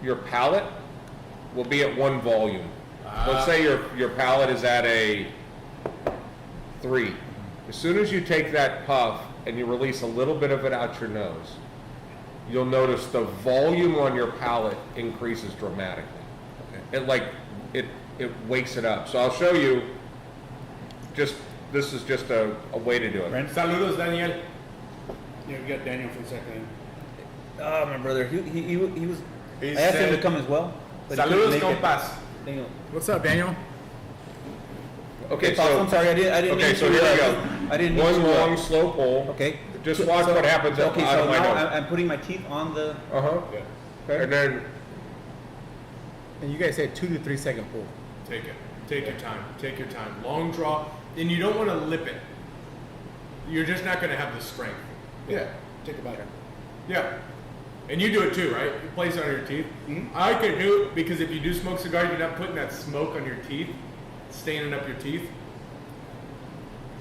your palate will be at one volume. Let's say your palate is at a 3. As soon as you take that puff and you release a little bit of it out your nose, you'll notice the volume on your palate increases dramatically. It wakes it up. So I'll show you. This is just a way to do it. Saludos, Daniel. Yeah, we got Daniel for a second. Oh, my brother, he was. He I asked him said- to come as well. but he couldn't Saludos, make it. compas. Daniel. What's up, Daniel? Okay, Pops, so I'm sorry, I didn't. okay, mean so to, here we go. I didn't. One mean to, long slow pull. Okay. Just watch what happens out Okay, of so my now nose. I'm putting my teeth on the. Yeah. Okay. And then And you guys said 2 to 3 second pull. Take it. Take your time. Take your time. Long draw. And you don't want to lip it. You're just not going to have the strength. Yeah. Take a bite. Yeah. And you do it too, right? You place it on your teeth. I can do it because if you do smoke cigars, you're not putting that smoke on your teeth, staining up your teeth.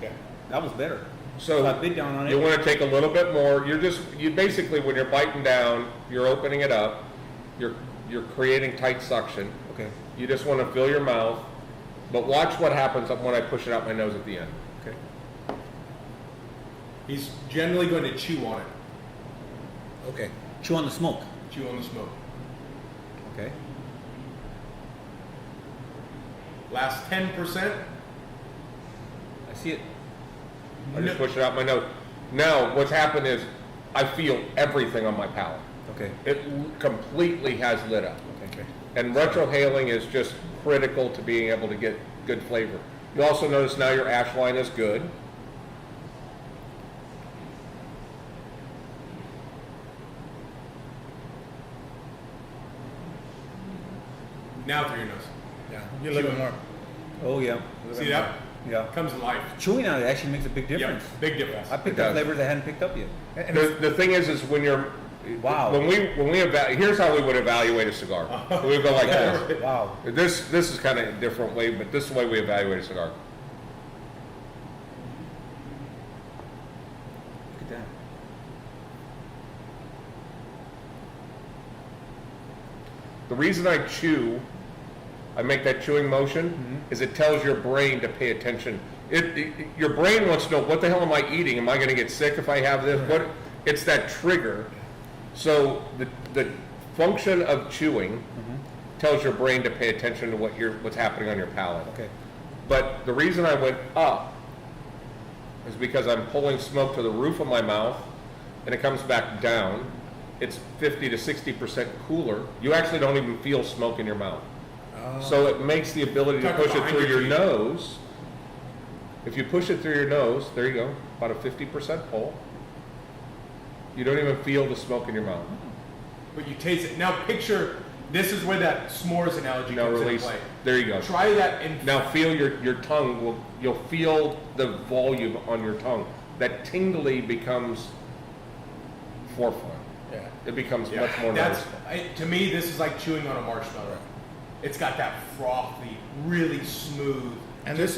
Yeah. That was better. so I bit down on it. you want to take a little bit more. You basically when you're biting down, you're opening it up. You're creating tight suction. Okay. You just want to fill your mouth. But watch what happens when I push it out my nose at the end. Okay. He's generally going to chew on it. Okay. Chew on the smoke. Chew on the smoke. Okay. Last 10%. I see it. I just push it out my nose. Now, what's happened is I feel everything on my palate. Okay. It completely has lit up. Okay. And retrohaling is just critical to being able to get good flavor. You also notice now your ash line is good. Now through your nose. Yeah. You're a little bit more. Oh yeah. See that? Yeah. Comes to life. Chewing on it actually makes a big difference. Yep. Big difference. I picked It up does. flavors I hadn't picked up yet. And it's- The thing is when you're Wow. when we here's how we would evaluate a cigar. We would go like this. Wow. This is kind of a different way, but this is the way we evaluate a cigar. Look at that. The reason I chew, I make that chewing motion, is it tells your brain to pay attention. Your brain wants to know, what the hell am I eating? Am I going to get sick if I have this? It's that trigger. So the function of chewing tells your brain to pay attention to what's happening on your palate. Okay. But the reason I went up is because I'm pulling smoke to the roof of my mouth and it comes back down. It's 50 to 60% cooler. You actually don't even feel smoke in your mouth. So it makes the ability to Talk push it behind through your your teeth. nose. If you push it through your nose, there you go, about a 50% pull. You don't even feel the smoke in your mouth. But you taste it. Now picture, this is where that s'mores analogy Now comes release. into play. There you go. Try that and Now feel your tongue, you'll feel the volume on your tongue. That tingly becomes forefront. Yeah. It becomes Yeah, much more that's noticeable. to me. This is like chewing on a marshmallow. It's got that frothy, really smooth. And this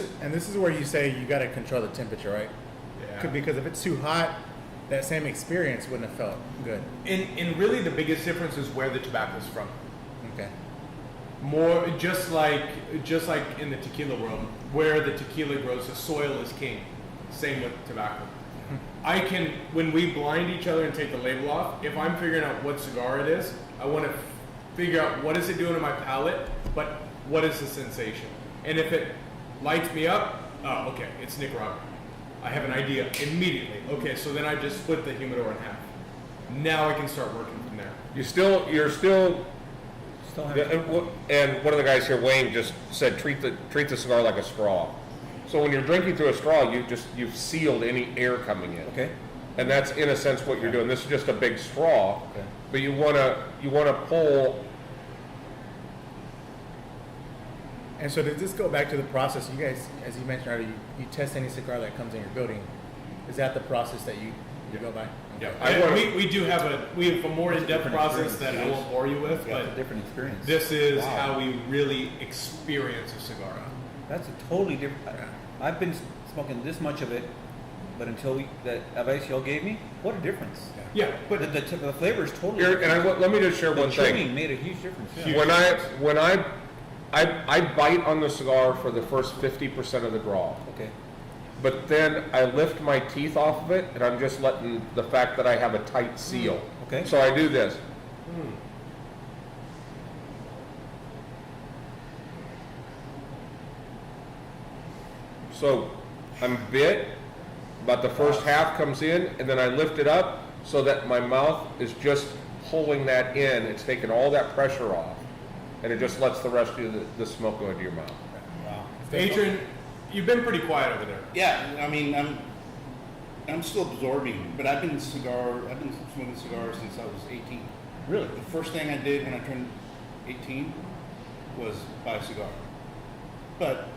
is where you say you got to control the temperature, right? Yeah. Because if it's too hot, that same experience wouldn't have felt good. And really, the biggest difference is where the tobacco's from. Okay. More just like in the tequila world, where the tequila grows, the soil is king. Same with tobacco. I can, when we blind each other and take the label off, if I'm figuring out what cigar it is, I want to figure out what is it doing to my palate, but what is the sensation? And if it lights me up, oh, okay, it's Nicaraguan. I have an idea immediately. Okay, so then I just split the humidor in half. Now I can start working from there. You're still, and one of the guys here, Wayne, just said treat the cigar like a straw. So when you're drinking through a straw, you've sealed any air coming in. Okay. And that's in a sense what you're doing. This is just a big straw, Okay. but you wanna pull. And so does this go back to the process? You guys, as you mentioned earlier, you test any cigar that comes in your building. Is that the process that you go by? Yeah, I we do have a more in-depth process that I won't bore you with, Yeah, it's a but different experience. this is Wow. how we really experience a cigar. That's a totally different. I've been smoking this much of it, but until that advice y'all gave me, what a difference. Yeah, but The flavor is totally Here, different. and let me just share The one thing. chewing made a huge difference. Yeah. When I bite on the cigar for the first 50% of the draw. Okay. But then I lift my teeth off of it, and I'm just letting the fact that I have a tight seal. Okay. So I do this. So I'm bit, about the first half comes in, and then I lift it up so that my mouth is just pulling that in. It's taking all that pressure off, and it just lets the rest of the smoke go into your mouth. Wow. Adrian, you've been pretty quiet over there. Yeah, I mean, I'm still absorbing, but I've been smoking cigars since I was 18. Really? The first thing I did when I turned 18 was buy a cigar. But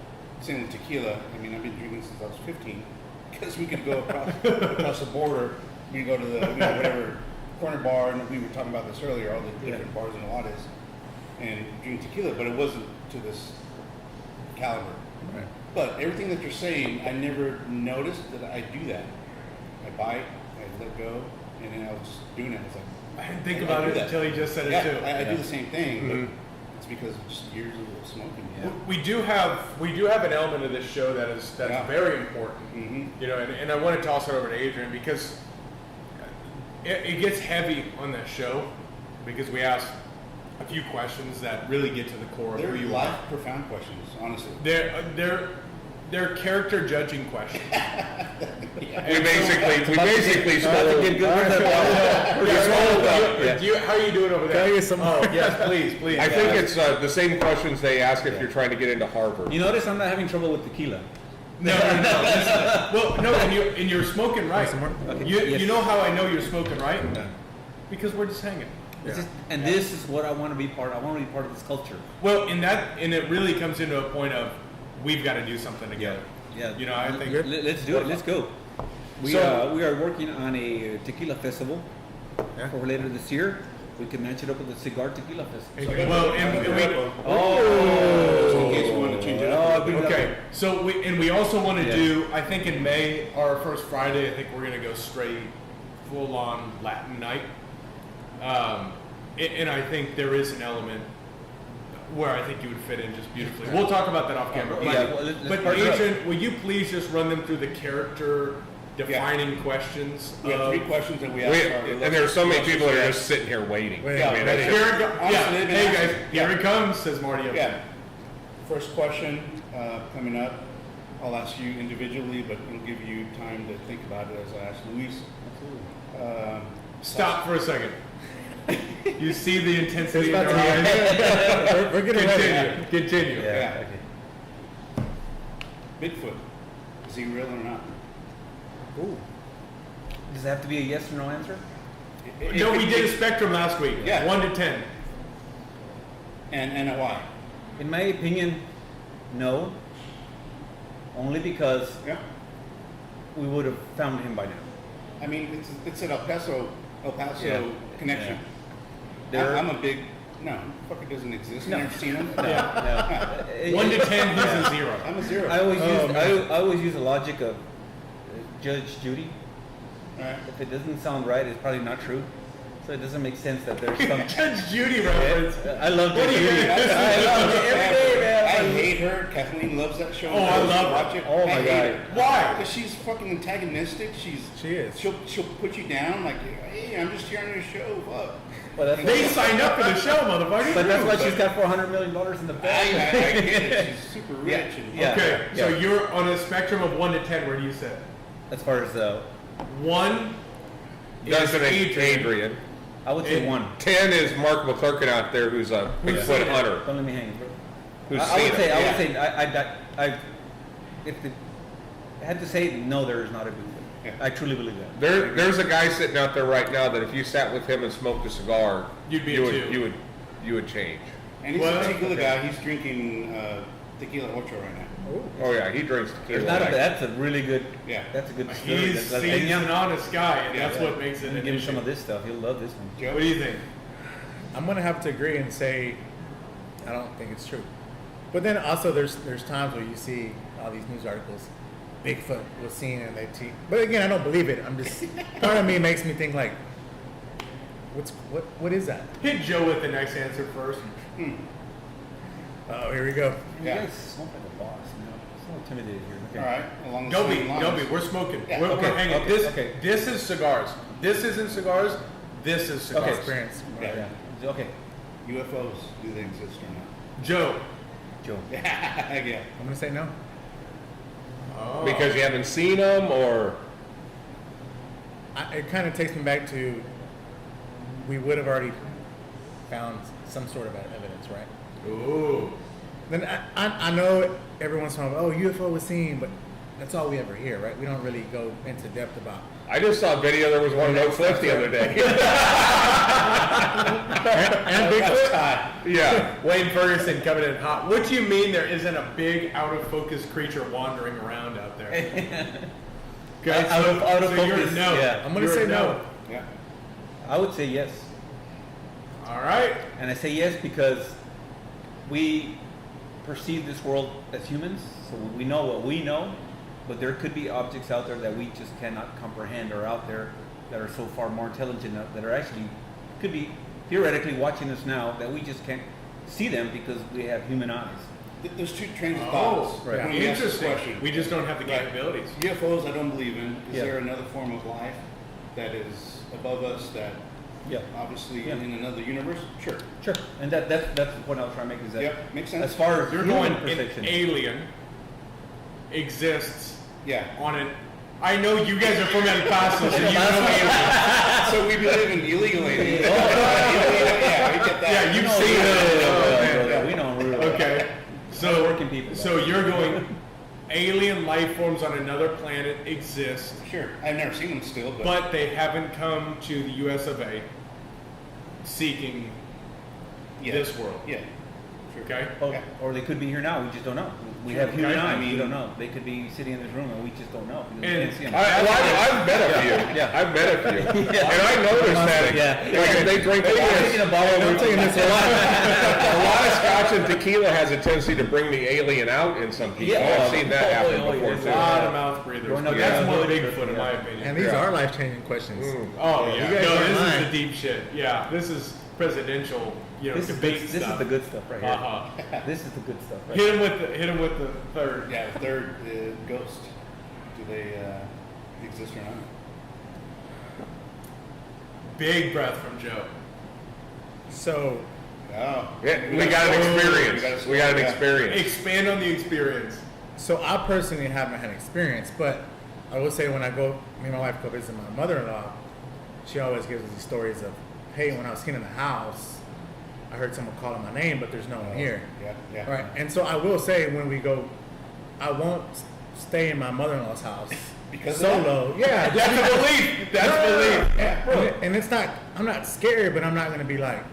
same with tequila. I mean, I've been drinking since I was 15 because we could go across the border. We could go to the whatever corner bar, and we were talking about this earlier, all the different bars in Juarez, and drink tequila. But it wasn't to this caliber. Right. But everything that you're saying, I never noticed that I do that. I bite, I let go, and then I was just doing it. It's like, I didn't think I about do it that. until you just said yeah, it too. I do the same thing, but it's because of just years of smoking. Yeah. We do have an element of this show that's Yeah. very important. Mhm. You know, and I want to toss it over to Adrian because it gets heavy on that show because we ask a few questions that really get to the core of They're who you life are. profound questions, honestly. They're character judging questions. We basically stole. That's a good How are you doing over there? Can I get some Oh more? yes, please. I think it's the same questions they ask if you're trying to get into Harvard. You notice I'm not having trouble with tequila. No. Well, no, and you're smoking right. Okay. You Yes. know how I know you're smoking right? Because we're just hanging. It's just- and this is what I want to be part of. I want to be part of this culture. Well, and it really comes into a point of we've got to do something together. Yeah. You know, I think Let's do it. Let's go. We are working on a tequila festival for later this year. We can match it up with the Cigar Tequila Festival. well, and we Just in case you want to change it up. okay. So we also want to do. I think in May, our first Friday, I think we're going to go straight full on Latin night. And I think there is an element where I think you would fit in just beautifully. We'll talk about that off camera. But partner up. Adrian, will you please just run them through the character defining questions? We have 3 questions that we ask. And there's so many people that are just sitting here waiting. Wait, I mean, ready. that's Here it. it go- Honestly, yeah. they've been Hey asking- guys, here it comes, says Marty. Up Yeah. there. First question coming up. I'll ask you individually, but we'll give you time to think about it as I ask Luis. Stop for a second. You see the intensity in It's their about eyes? to We're getting ready. Continue. Yeah. Bigfoot. Is he real or not? Ooh. Does it have to be a yes or no answer? No, we did a spectrum last week. Yeah. 1 to 10. And why? In my opinion, no. Only because Yeah. we would have found him by now. I mean, it's an El Paso Yeah. connection. There- I'm a big no. Fucker doesn't exist. No. Never seen him. No. 1 to 10, he's a 0. I'm a 0. I always use the logic of Judge Judy. Alright. If it doesn't sound right, it's probably not true. So it doesn't make sense that there's some. Judge Judy reference. I love What Judge do you Judy. mean? I love it every day, man. I hate her. Kathleen loves that show. Oh, I love watch her. it. Oh, my I hate God. it. Why? Because she's fucking antagonistic. She is. She'll put you down like, hey, I'm just here on your show. Fuck. Well, that's They signed up for the show, motherfucker. But that's why she's got $400 million in the I bank. get it. She's super rich. And Yeah. Okay, so Yeah. you're on a spectrum of 1 to 10. Where do you sit? As far as 1 Doesn't is Adrian. I would say And- 1. 10 is Mark McClurkin out there, who's a Bigfoot seen it? hunter. Don't let me hang, bro. Who's I seen would say, it. I would say, if I had to say, no, there is not a Bigfoot. Yeah. I truly believe that. There's a guy sitting out there right now that if you sat with him and smoked a cigar, You'd be you a would, two. you would change. And he's Well, a tequila guy. He's drinking tequila ocho right now. Oh yeah, he drinks There's tequila. not a, like- that's a really good, Yeah. that's a good story. He's an honest guy, and that's what makes it You an give him some issue. of this stuff, he'll love this one. Joe? What do you think? I'm gonna have to agree and say I don't think it's true. But then also there's times where you see all these news articles, Bigfoot was seen and but again I don't believe it. I'm just part of me makes me think like, what is that? Hit Joe with the next answer first. Oh, here we go. You Yeah. guys smoke like a boss, you know? So intimidated here. Okay. All right. Along the Don't be, same lines. don't be. We're smoking. Yeah. We're Okay, hanging. okay, This, okay. this is cigars. This isn't cigars. This is cigars. Okay. Experience. Yeah. Yeah. Okay, UFOs, do they exist or not? Joe. Joe. Yeah. I'm gonna say no. Oh. Because you haven't seen them, or It kind of takes me back to we would have already found some sort of evidence, right? Ooh. Then I know every once in a while, oh, UFO was seen, but that's all we ever hear, right? We don't really go into depth about. I just saw a video. There was one in Oak Cliff the other day. And Bigfoot. Yeah. Wayne Ferguson coming in hot. What do you mean there isn't a big out of focus creature wandering around out there? Okay, Out of so you're focus, no. yeah. I'm gonna You're say a no. Yeah. I would say yes. All right. And I say yes because we perceive this world as humans, so we know what we know, but there could be objects out there that we just cannot comprehend, or out there that are so far more intelligent that are actually, could be theoretically watching us now, that we just can't see them because we have human eyes. There's two trains of Oh, thoughts. right. When we ask this Interesting. question. We just don't have the Right. capabilities. UFOs, I don't believe in. Is Yeah. there another form of life that is above us, that Yeah. obviously Yeah. in another universe? Sure. Sure. And that's the point I was trying to make, is that Yep, makes sense. as far as You're human going an perception, alien exists Yeah. on an. I know you guys are from El Paso, so you know aliens. So we believe in illegal aliens. Yeah, we get that. Yeah, you've know, seen it. yeah, we know really well. Okay. So Working people. So you're going alien life forms on another planet exist, Sure. I've never seen them still, but, but they haven't come to the US of A seeking yeah. this world. Yeah. Sure. Okay? Or they could be here now, we just don't know. We Sure, have human okay. eyes, I we mean- don't know. They could be sitting in this room and we just don't know. We And can't see them. I've met a few. Yeah. I've met a few. And I noticed that. Yeah. Like if they drink I'm this, taking a bottle. I'm taking this a lot of scotch and tequila has a tendency to bring the alien out in some people. Yeah. I've seen that happen Oh, before yeah. A too. lot of mouth breathers. Growing up That's in more the hood, Bigfoot in my yeah. opinion. And these Yeah. are life-changing questions. Oh yeah. You guys No, are this lying. is the deep shit. Yeah, this is presidential, debate This stuff. is the good stuff right here. Uh-huh. This is the good stuff right Hit him with the third. Yeah, third, ghost. Do they exist or not? Big breath from Joe. So Oh. Yeah, we got an experience. We got an Yeah. experience. Expand on the experience. So I personally haven't had experience, but I will say when I go, me and my wife go visit my mother-in-law, she always gives us these stories of, hey, when I was sitting in the house, I heard someone calling my name, but there's no one here. Yeah, yeah. Right, and so I will say when we go, I won't stay in my mother-in-law's house Because of solo. Yeah, That's a belief. That's belief. Yeah, and it's not. I'm not scared, but I'm not gonna be like.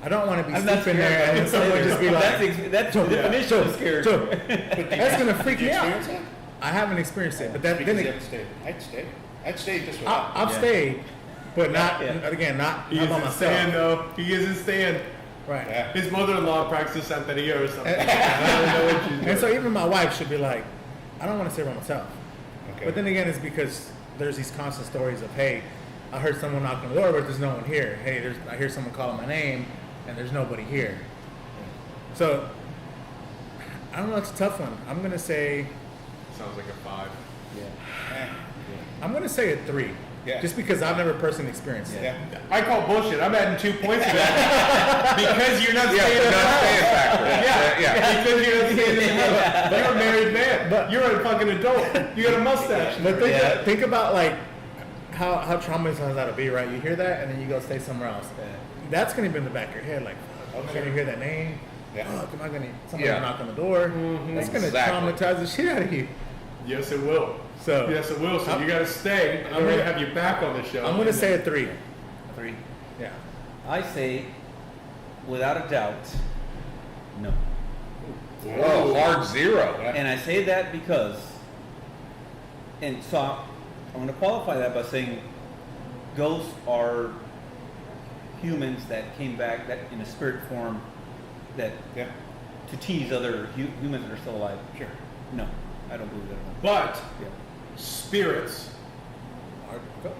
I don't want to be I'm not sleeping scared, there and but then someone just be like. that's the definition of scared. Joe, that's gonna freak Did you me out. experience it? I haven't experienced it, but that Because then you it, haven't stayed. I'd stay. I'd stay just without. I've Yeah. stayed, but not Yeah. again, not He by isn't staying myself. though. He isn't staying. Right. Yeah. His mother-in-law practices Santeria or something. I don't know what she's doing. And so even my wife should be like, I don't want to stay by myself. Okay. But then again, it's because there's these constant stories of, hey, I heard someone knock on the door, but there's no one here. Hey, I hear someone calling my name, and there's nobody here. So, I don't know, it's a tough one. I'm going to say... Sounds like a 5. I'm going to say a 3. Yeah. Just because I've never personally experienced it. Yeah. I call bullshit. I'm adding 2 points to that because you're not staying in the not staying house. factor. Yeah, because you're not staying in the house. You're a married man. You're a fucking adult. You got a mustache. But think about like how traumatizing that'll be, right? You hear that and then you go stay somewhere else. That's gonna be in the back of your head, like, I'm gonna hear that name. Yeah. Fuck, am I gonna somebody knock on the door? That's gonna traumatize the shit out of you. Yes, it will. So Yes, it will. So you got to stay. I'm going to have you back on the show. I'm gonna say a 3. 3. Yeah. I say, without a doubt, no. Oh, hard 0. And I say that because, and so I'm going to qualify that by saying ghosts are humans that came back that in a spirit form that Yeah. to tease other humans that are still alive. Sure. No, I don't believe that at all. But Yeah. spirits. Are ghosts.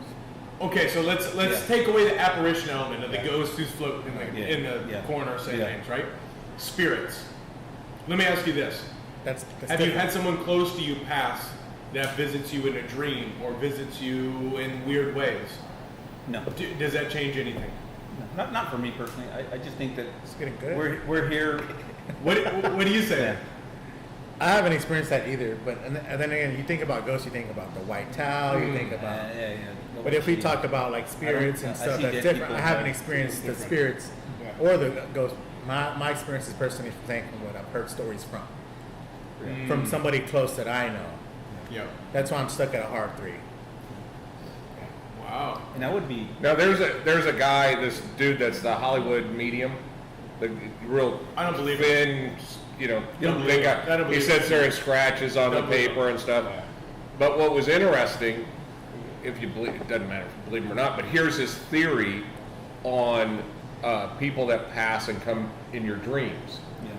Okay, so let's Yeah. take away the apparition element of the ghost who's floating in the Yeah. corner saying Yeah. names, right? Spirits. Let me ask you this. That's Have you different. had someone close to you pass that visits you in a dream or visits you in weird ways? No. Does that change anything? Not for me personally. I just think that It's getting good. we're here. What do you say? Yeah. I haven't experienced that either, but and then again, you think about ghosts, you think about the white towel, you think about. Yeah. But if we talk about like spirits and I stuff, see that's dead different. people, I haven't yeah. experienced the Different. spirits Yeah. or the ghosts. My experience is personally from what I've heard stories from somebody close that I know. Yeah. That's why I'm stuck at a hard 3. Wow. And I would be. Now there's a guy, this dude that's the Hollywood medium, the real I don't believe it. thin, Don't big believe it. I guy. don't He believe sits it. there and scratches on the Don't believe paper it. and stuff. But what was interesting, if you believe, it doesn't matter if you believe him or not, but here's his theory on people that pass and come in your dreams. Yeah.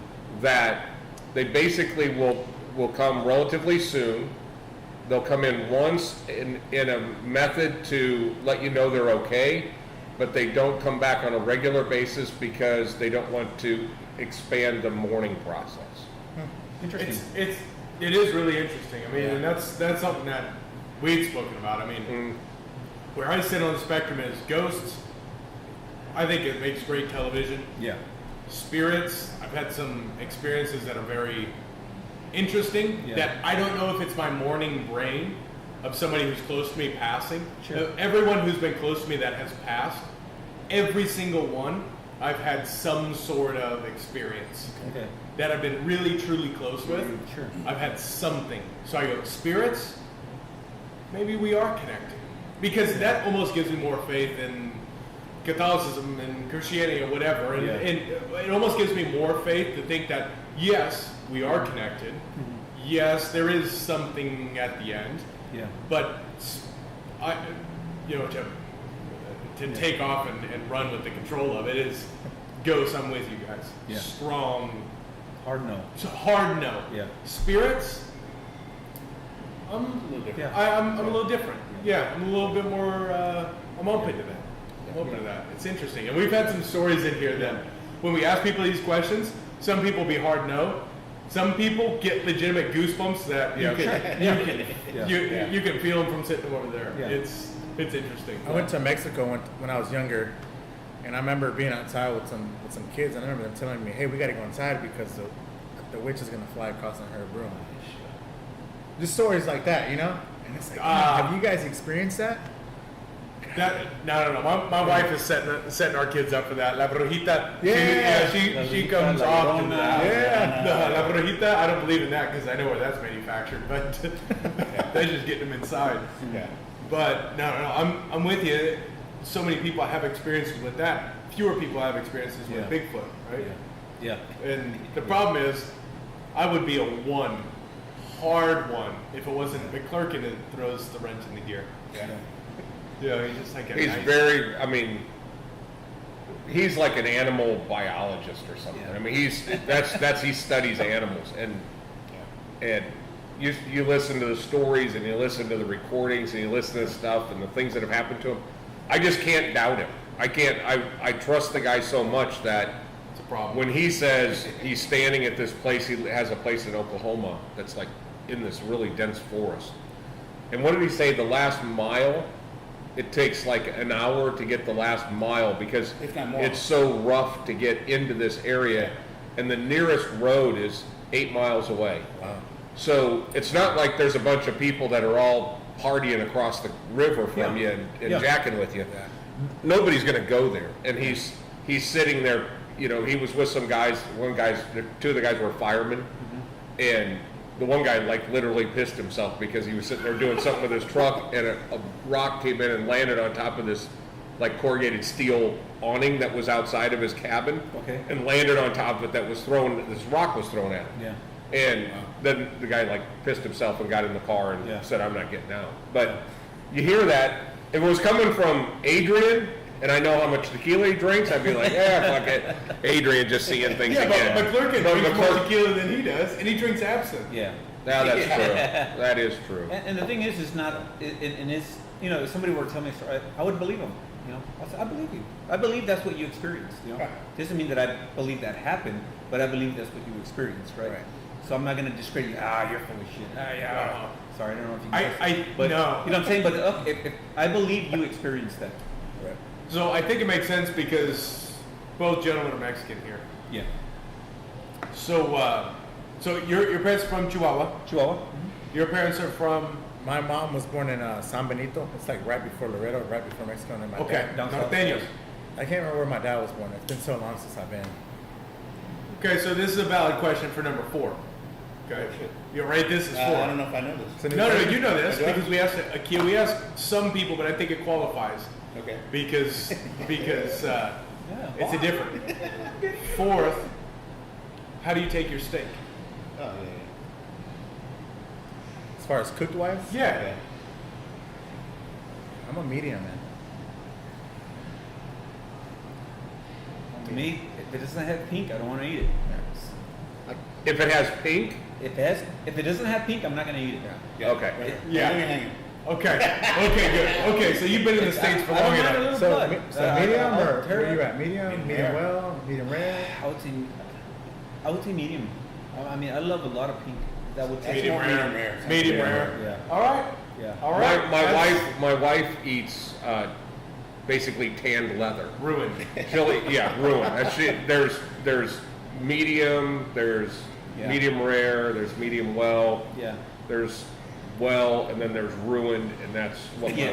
That they basically will come relatively soon. They'll come in once in a method to let you know they're okay, but they don't come back on a regular basis because they don't want to expand the mourning process. Interesting. It is really interesting. I mean, and that's something that we'd spoken about. I mean, where I sit on the spectrum is ghosts. I think it makes great television. Yeah. Spirits, I've had some experiences that are very interesting Yeah. that I don't know if it's my morning brain of somebody who's close to me passing. Sure. Everyone who's been close to me that has passed, every single one, I've had some sort of experience Okay. that I've been really truly close with. Sure. I've had something. So I go, spirits, maybe we are connected. Because that almost gives me more faith in Catholicism and Christianity or whatever. And, Yeah. and it almost gives me more faith to think that, yes, we are connected. Yes, there is something at the end. Yeah. But, to take off and run with the control of it is, ghosts, I'm with you guys. Yeah. Strong, Hard no. hard no. Yeah. Spirits, I'm A little different. Yeah. I'm a little different. Yeah, I'm a little bit more. I'm open to that. I'm open to that. It's interesting, and we've had some stories in here that when we ask people these questions, some people be hard no. Some people get legitimate goosebumps that you can you can feel them from sitting over there. Yeah. It's interesting. I went to Mexico when I was younger, and I remember being outside with some kids, and I remember them telling me, "Hey, we got to go inside because the witch is gonna fly across on her broom." Just stories like that, you know. And it's like, have you guys experienced that? No. My wife is setting our kids up for that. La Brujita. Yeah. She comes off to that. Yeah. No, La Brujita. I don't believe in that because I know where that's manufactured. But they're just getting them inside. Yeah. But no. I'm with you. So many people have experiences with that. Fewer people have experiences with Yeah. Bigfoot, right? Yeah. And the problem is, I would be a 1, hard 1, if it wasn't McClurkin that throws the wrench in the gear. Yeah. Yeah, he's just like a He's nice- very, he's like an animal biologist or something. Yeah. I mean, he studies animals, and you listen to the stories and you listen to the recordings and you listen to stuff and the things that have happened to him. I just can't doubt him. I trust the guy so much that It's a problem. when he says he's standing at this place, he has a place in Oklahoma that's like in this really dense forest. And what did he say? The last mile, it takes like an hour to get the last mile because If not more. it's so rough to get into this area. And the nearest road is 8 miles away. Wow. So it's not like there's a bunch of people that are all partying across the river from you and jacking with you. Nobody's going to go there. And he's sitting there, you know, he was with some guys, two of the guys were firemen, and the one guy like literally pissed himself because he was sitting there doing something with his truck and a rock came in and landed on top of this like corrugated steel awning that was outside of his cabin. Okay. And landed on top of it this rock was thrown at him. Yeah. And then the guy like pissed himself and got in the car and said, I'm not getting out. But you hear that, if it was coming from Adrian, and I know how much tequila he drinks, I'd be like, fuck it. Adrian just seeing things again. But McClurkin drinks more tequila than he does, and he drinks absinthe. Yeah. Now that's true. That is true. And the thing is, it's not, and it's, you know, if somebody were to tell me a story, I would believe them. You know, I believe you. I believe that's what you experienced. You know, doesn't mean that I believe that happened, but I believe that's what you experienced, right? So I'm not going to discredit you. You're full of shit. Sorry, I don't know if you can. But, no. You know what I'm saying? But if I believe you experienced that. Right. So I think it makes sense because both gentlemen are Mexican here. Yeah. So, so your parents are from Chihuahua. Chihuahua. Your parents are from. My mom was born in San Benito. It's like right before Laredo, right before Mexico. And then my dad, down south. Norteños. I can't remember where my dad was born. It's been so long since I've been. Okay, so this is a valid question for number 4. Okay, you're right. This is 4. I don't know if I know this. No, you know this Do I? because we asked Akil. We asked some people, but I think it qualifies Okay. because it's a different. 4th, how do you take your steak? Oh, yeah. As far as cooked wise, Yeah. I'm a medium man. To me, if it doesn't have pink, I don't want to eat it. If it has pink, If it doesn't have pink, I'm not going to eat it. okay. Yeah. You're hanging. Okay, good. Okay, so you've been in the States for I long don't mind a enough. little blood. Medium I'll or tear where it you up. at? Medium, Medium medium rare. well, medium rare. I would say medium. I mean, I love a lot of pink. That would say Medium more rare. medium rare. Medium Yeah. rare. Yeah. All right. Yeah. All right. My wife eats basically tanned leather. Ruined. Chili, ruined. There's medium, there's medium rare, there's medium well, Yeah. there's well, and then there's ruined, and that's what my wife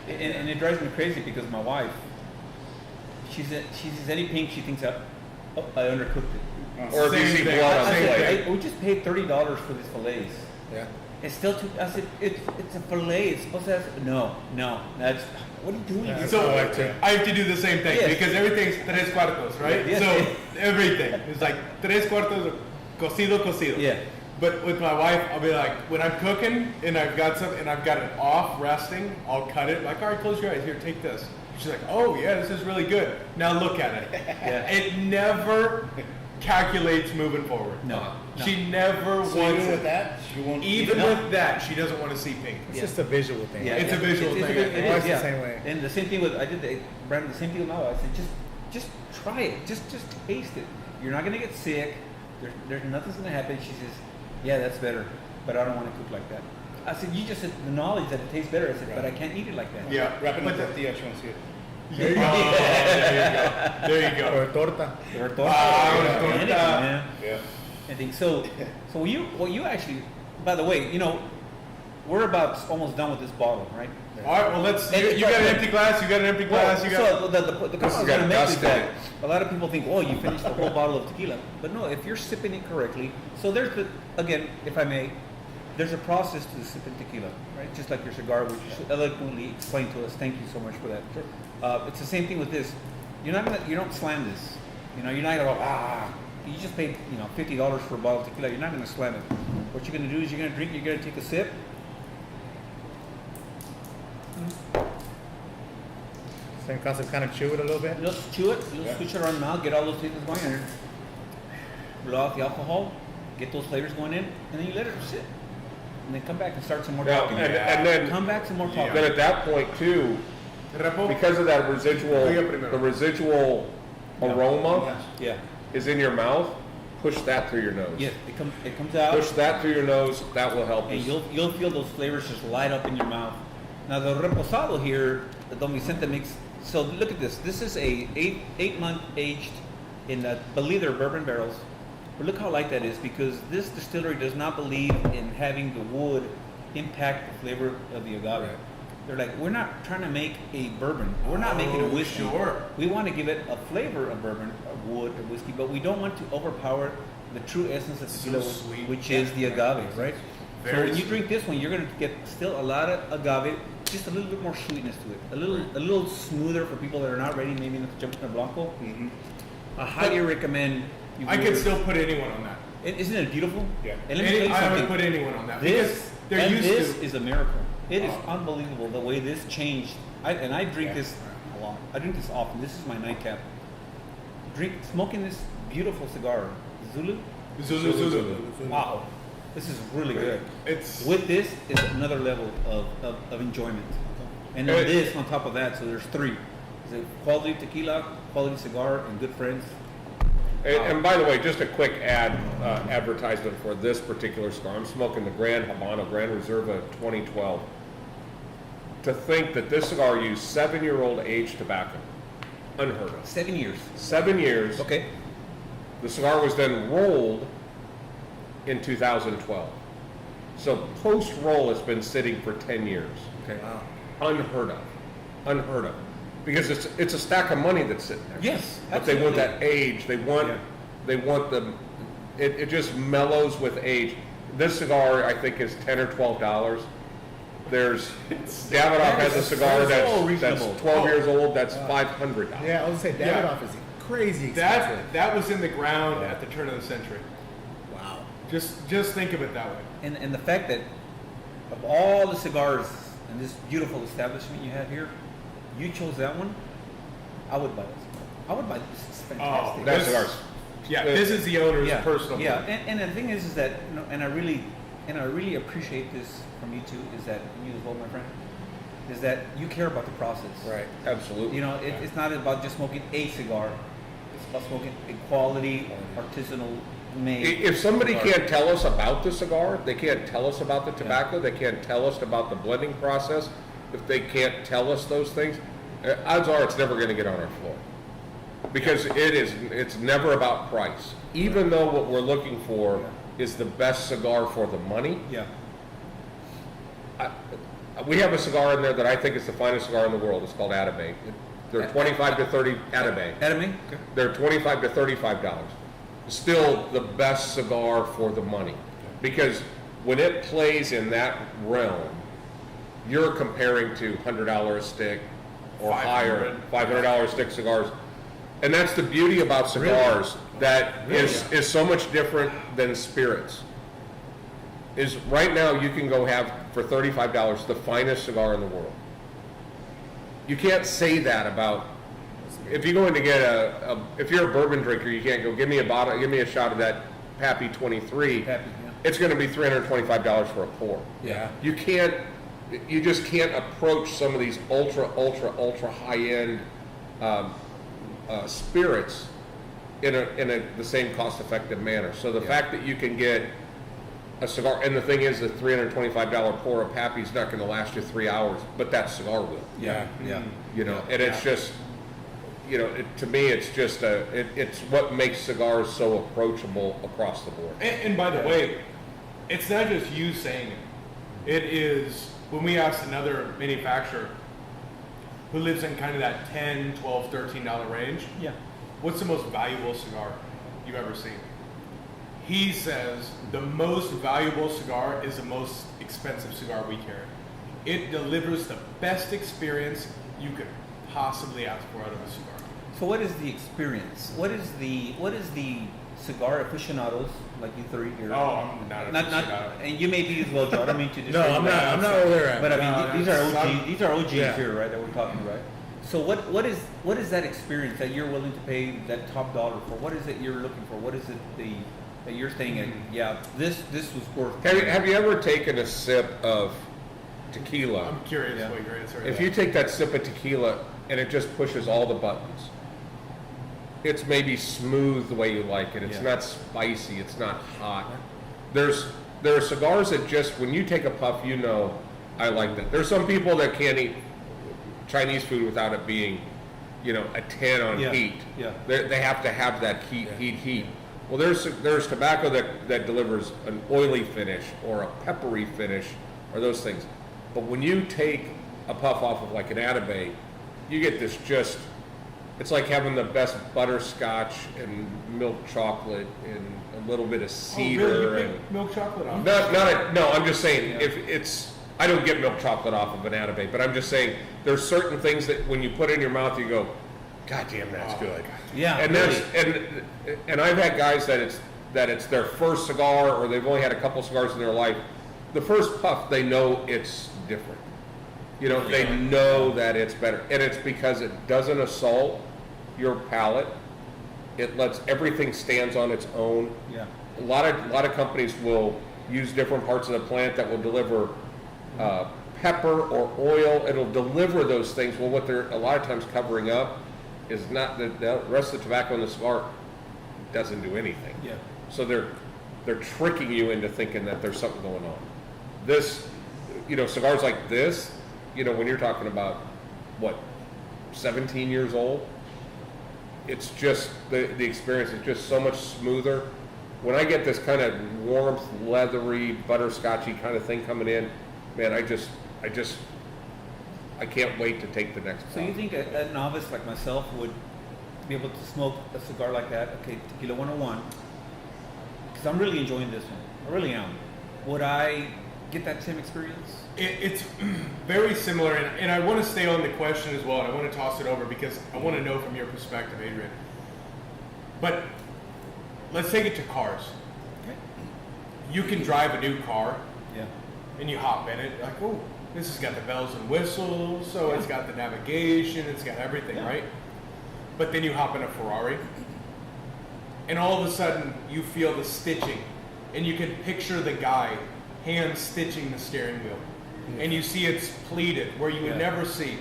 does. And it drives me crazy because my wife, she sees any pink, she thinks, I undercooked it. Or if you Same see thing. blood on I the said, plate. we just paid $30 for these fillets. Yeah. It's still too. I said, it's a fillet. It's supposed to have. No. That's. What are you doing? Yeah. So I like to. I have to do the same thing Yes. because everything's 3 cuartos, right? Yes. So everything is like 3 cuartos of cocido. Yeah. But with my wife, I'll be like, when I'm cooking and I've got it off resting, I'll cut it. Like, all right, close your eyes. Here, take this. She's like, oh yeah, this is really good. Now look at it. Yeah. It never calculates moving forward. No. She never So wants even with it. that, she won't. Even No. with that, she doesn't want to see pink. It's just a visual thing. It's a visual thing. It My wife's is, the yeah. same way. And the same thing with Brandon. The same thing with my wife. I said, just try it. Just taste it. You're not gonna get sick. There's nothing's gonna happen. She says, yeah, that's better, but I don't want to cook like that. I said, you just said the knowledge that it tastes better. I said, but I can't eat it like that. Yeah. Wrap it in But the tortilla, she won't see it. there you go. Or torta. Or torta. anything, man. Yeah. I think so. So you actually, by the way, you know, we're about almost done with this bottle, right? All right, well, let's. And You got an empty glass. You got an empty glass. You got. So the comment I was got going to make dust is in that it. a lot of people think, oh, you finished the whole bottle of tequila. But no, if you're sipping it correctly, so again, if I may, there's a process to sipping tequila, right? Just like your cigar, which you eloquently explained to us. Thank you so much for that. It's the same thing with this. You don't slam this. You know, you're not gonna go, you just paid, $50 for a bottle of tequila. You're not gonna slam it. What you're gonna do is you're gonna drink. You're gonna take a sip. Same concept, kind of chew it a little bit. Just chew it, switch it around the mouth, get all those flavors going in, blow out the alcohol, get those flavors going in, and then you let it sit. And then come back and start some more Yeah, talking. and then Come back some more talking. Then at that point too, Repo. because of that residual, Diga primero. the residual aroma Yeah. is in your mouth. Push that through your nose. Yes, it comes out, Push that through your nose. That will help and us. you'll feel those flavors just light up in your mouth. Now the reposado here, the Don Vicente makes. So look at this. This is a 8-month aged in, I believe they're bourbon barrels. But look how light that is, because this distillery does not believe in having the wood impact the flavor of the agave. They're like, we're not trying to make a bourbon. We're not making a whiskey. Sure. We want to give it a flavor of bourbon, of wood, of whiskey, but we don't want to overpower the true essence of tequila, sweet. which is the agave, right? So Very when you sweet. drink this one, you're going to get still a lot of agave, just a little bit more sweetness to it, a little smoother for people that are not ready, maybe to jump in a Blanco. I highly recommend. You I go could to- still put anyone on that. Isn't it beautiful? Yeah. And let me tell you I would something. put anyone on that This because they're and used this to. is a miracle. It is unbelievable the way this changed. I drink this a lot. I drink this often. This is my nightcap. Smoking this beautiful cigar, Zulu. Zulu. Wow, this is really good. It's With this is another level of enjoyment, and then this on top of that. So there's three: it's a quality tequila, quality cigar, and good friends. And by the way, just a quick advertisement for this particular cigar. I'm smoking the Grand Habano Grand Reserva 2012. To think that this cigar used 7-year-old aged tobacco, unheard of. 7 years. 7 years. Okay. The cigar was then rolled in 2012. So post-roll, it's been sitting for 10 years. Okay. Unheard of. Unheard of. Because it's a stack of money that's sitting there. Yes, But they want absolutely. that age. They want the. It just mellows with age. This cigar, I think, is $10 or $12. There's Davidoff has a cigar that's so that's reasonable. 12 years old. That's $500. Yeah, I was gonna say Davidoff is crazy expensive. that was in the ground at the turn of the century. Wow. Just think of it that way. And the fact that of all the cigars in this beautiful establishment you have here, you chose that one, I would buy this. I would buy this. It's fantastic. That This- cigar's. Yeah, this is the owner's yeah, personal. yeah. blend. And the thing is that and I really appreciate this from you too. Is that you as well, my friend? Is that you care about the process, Right. Absolutely. You know, it's not about just smoking a cigar. It's about smoking a quality, artisanal made. If somebody cigar. can't tell us about the cigar, they can't tell us about the tobacco, they can't tell us about the blending process, if they can't tell us those things, odds are it's never going to get on our floor. Because it's never about price. Even though what we're looking for is the best cigar for the money, Yeah. we have a cigar in there that I think is the finest cigar in the world. It's called Atabay. They're 25 to 30 Atabay. Enemy? Okay. They're $25 to $35. Still the best cigar for the money. Because when it plays in that realm, you're comparing to $100 a stick or higher, $500 a stick cigars. And that's the beauty about cigars that is so much different than spirits. Is right now you can go have for $35 the finest cigar in the world. You can't say that about if you're going to get if you're a bourbon drinker, you can't go give me a shot of that Pappy 23. Pappy, yeah. It's going to be $325 for a pour. Yeah. You just can't approach some of these ultra high end spirits in the same cost effective manner. So the fact that you can get a cigar, and the thing is, the $325 pour of Pappy is not going to last you 3 hours, but that cigar will. Yeah. Yeah. You know, and it's just, you know, to me, it's just it's what makes cigars so approachable across the board. And by the way, it's not just you saying it. It is when we asked another manufacturer who lives in kind of that $10, $12, $13 range, Yeah. what's the most valuable cigar you've ever seen? He says the most valuable cigar is the most expensive cigar we carry. It delivers the best experience you could possibly ask for out of a cigar. So what is the experience? What is the cigar aficionados like you three here? Oh, I'm not an aficionado. And you may be as well, Joe. I don't mean to No, disparage I'm you. not. I'm not over there. But I mean, No, these are OGs. These are OGs Yeah. here, right? That we're talking about. So what is that experience that you're willing to pay that top dollar for? What is it you're looking for? What is it that you're saying? Yeah, this was worth. Have you ever taken a sip of tequila. I'm curious what your answer is. If you take that sip of tequila and it just pushes all the buttons, it's maybe smooth the way you like it. It's not spicy. It's not hot. There are cigars that just, when you take a puff, you know, I like that. There's some people that can't eat Chinese food without it being, you know, a 10 on heat. Yeah. They have to have that heat. Well, there's tobacco that delivers an oily finish or a peppery finish or those things. But when you take a puff off of like an Atabey, you get this just, it's like having the best butterscotch and milk chocolate and a little bit of cedar. Oh, really? You and pick milk chocolate off? no, I'm just saying, if it's, I don't get milk chocolate off of an Atabey, but I'm just saying, there's certain things that when you put it in your mouth, you go, God damn, that's good. Yeah, And and I've had guys that it's their first cigar, or they've only had a couple cigars in their life. The first puff, they know it's different. You know, they know that it's better, and it's because it doesn't assault your palate. It lets everything stands on its own. Yeah. A lot of companies will use different parts of the plant that will deliver pepper or oil. It'll deliver those things. Well, what they're a lot of times covering up is not the rest of the tobacco in the cigar doesn't do anything. Yeah. So they're tricking you into thinking that there's something going on. This, you know, cigars like this, you know, when you're talking about what, 17 years old, it's just the experience is just so much smoother. When I get this kind of warmth, leathery, butterscotchy kind of thing coming in, man, I can't wait to take the next So puff. you think a novice like myself would be able to smoke a cigar like that? Okay, Tequila 101. Because I'm really enjoying this one. I really am. Would I get that same experience? It's very similar, and I want to stay on the question as well, and I want to toss it over because I want to know from your perspective, Adrian. But let's take it to cars. Okay. You can drive a new car, Yeah. and you hop in it, like, oh, this has got the bells and whistles, so it's got the navigation, it's got everything, right? But then you hop in a Ferrari, and all of a sudden you feel the stitching, and you can picture the guy hand stitching the steering wheel, and you see it's pleated where you would never see,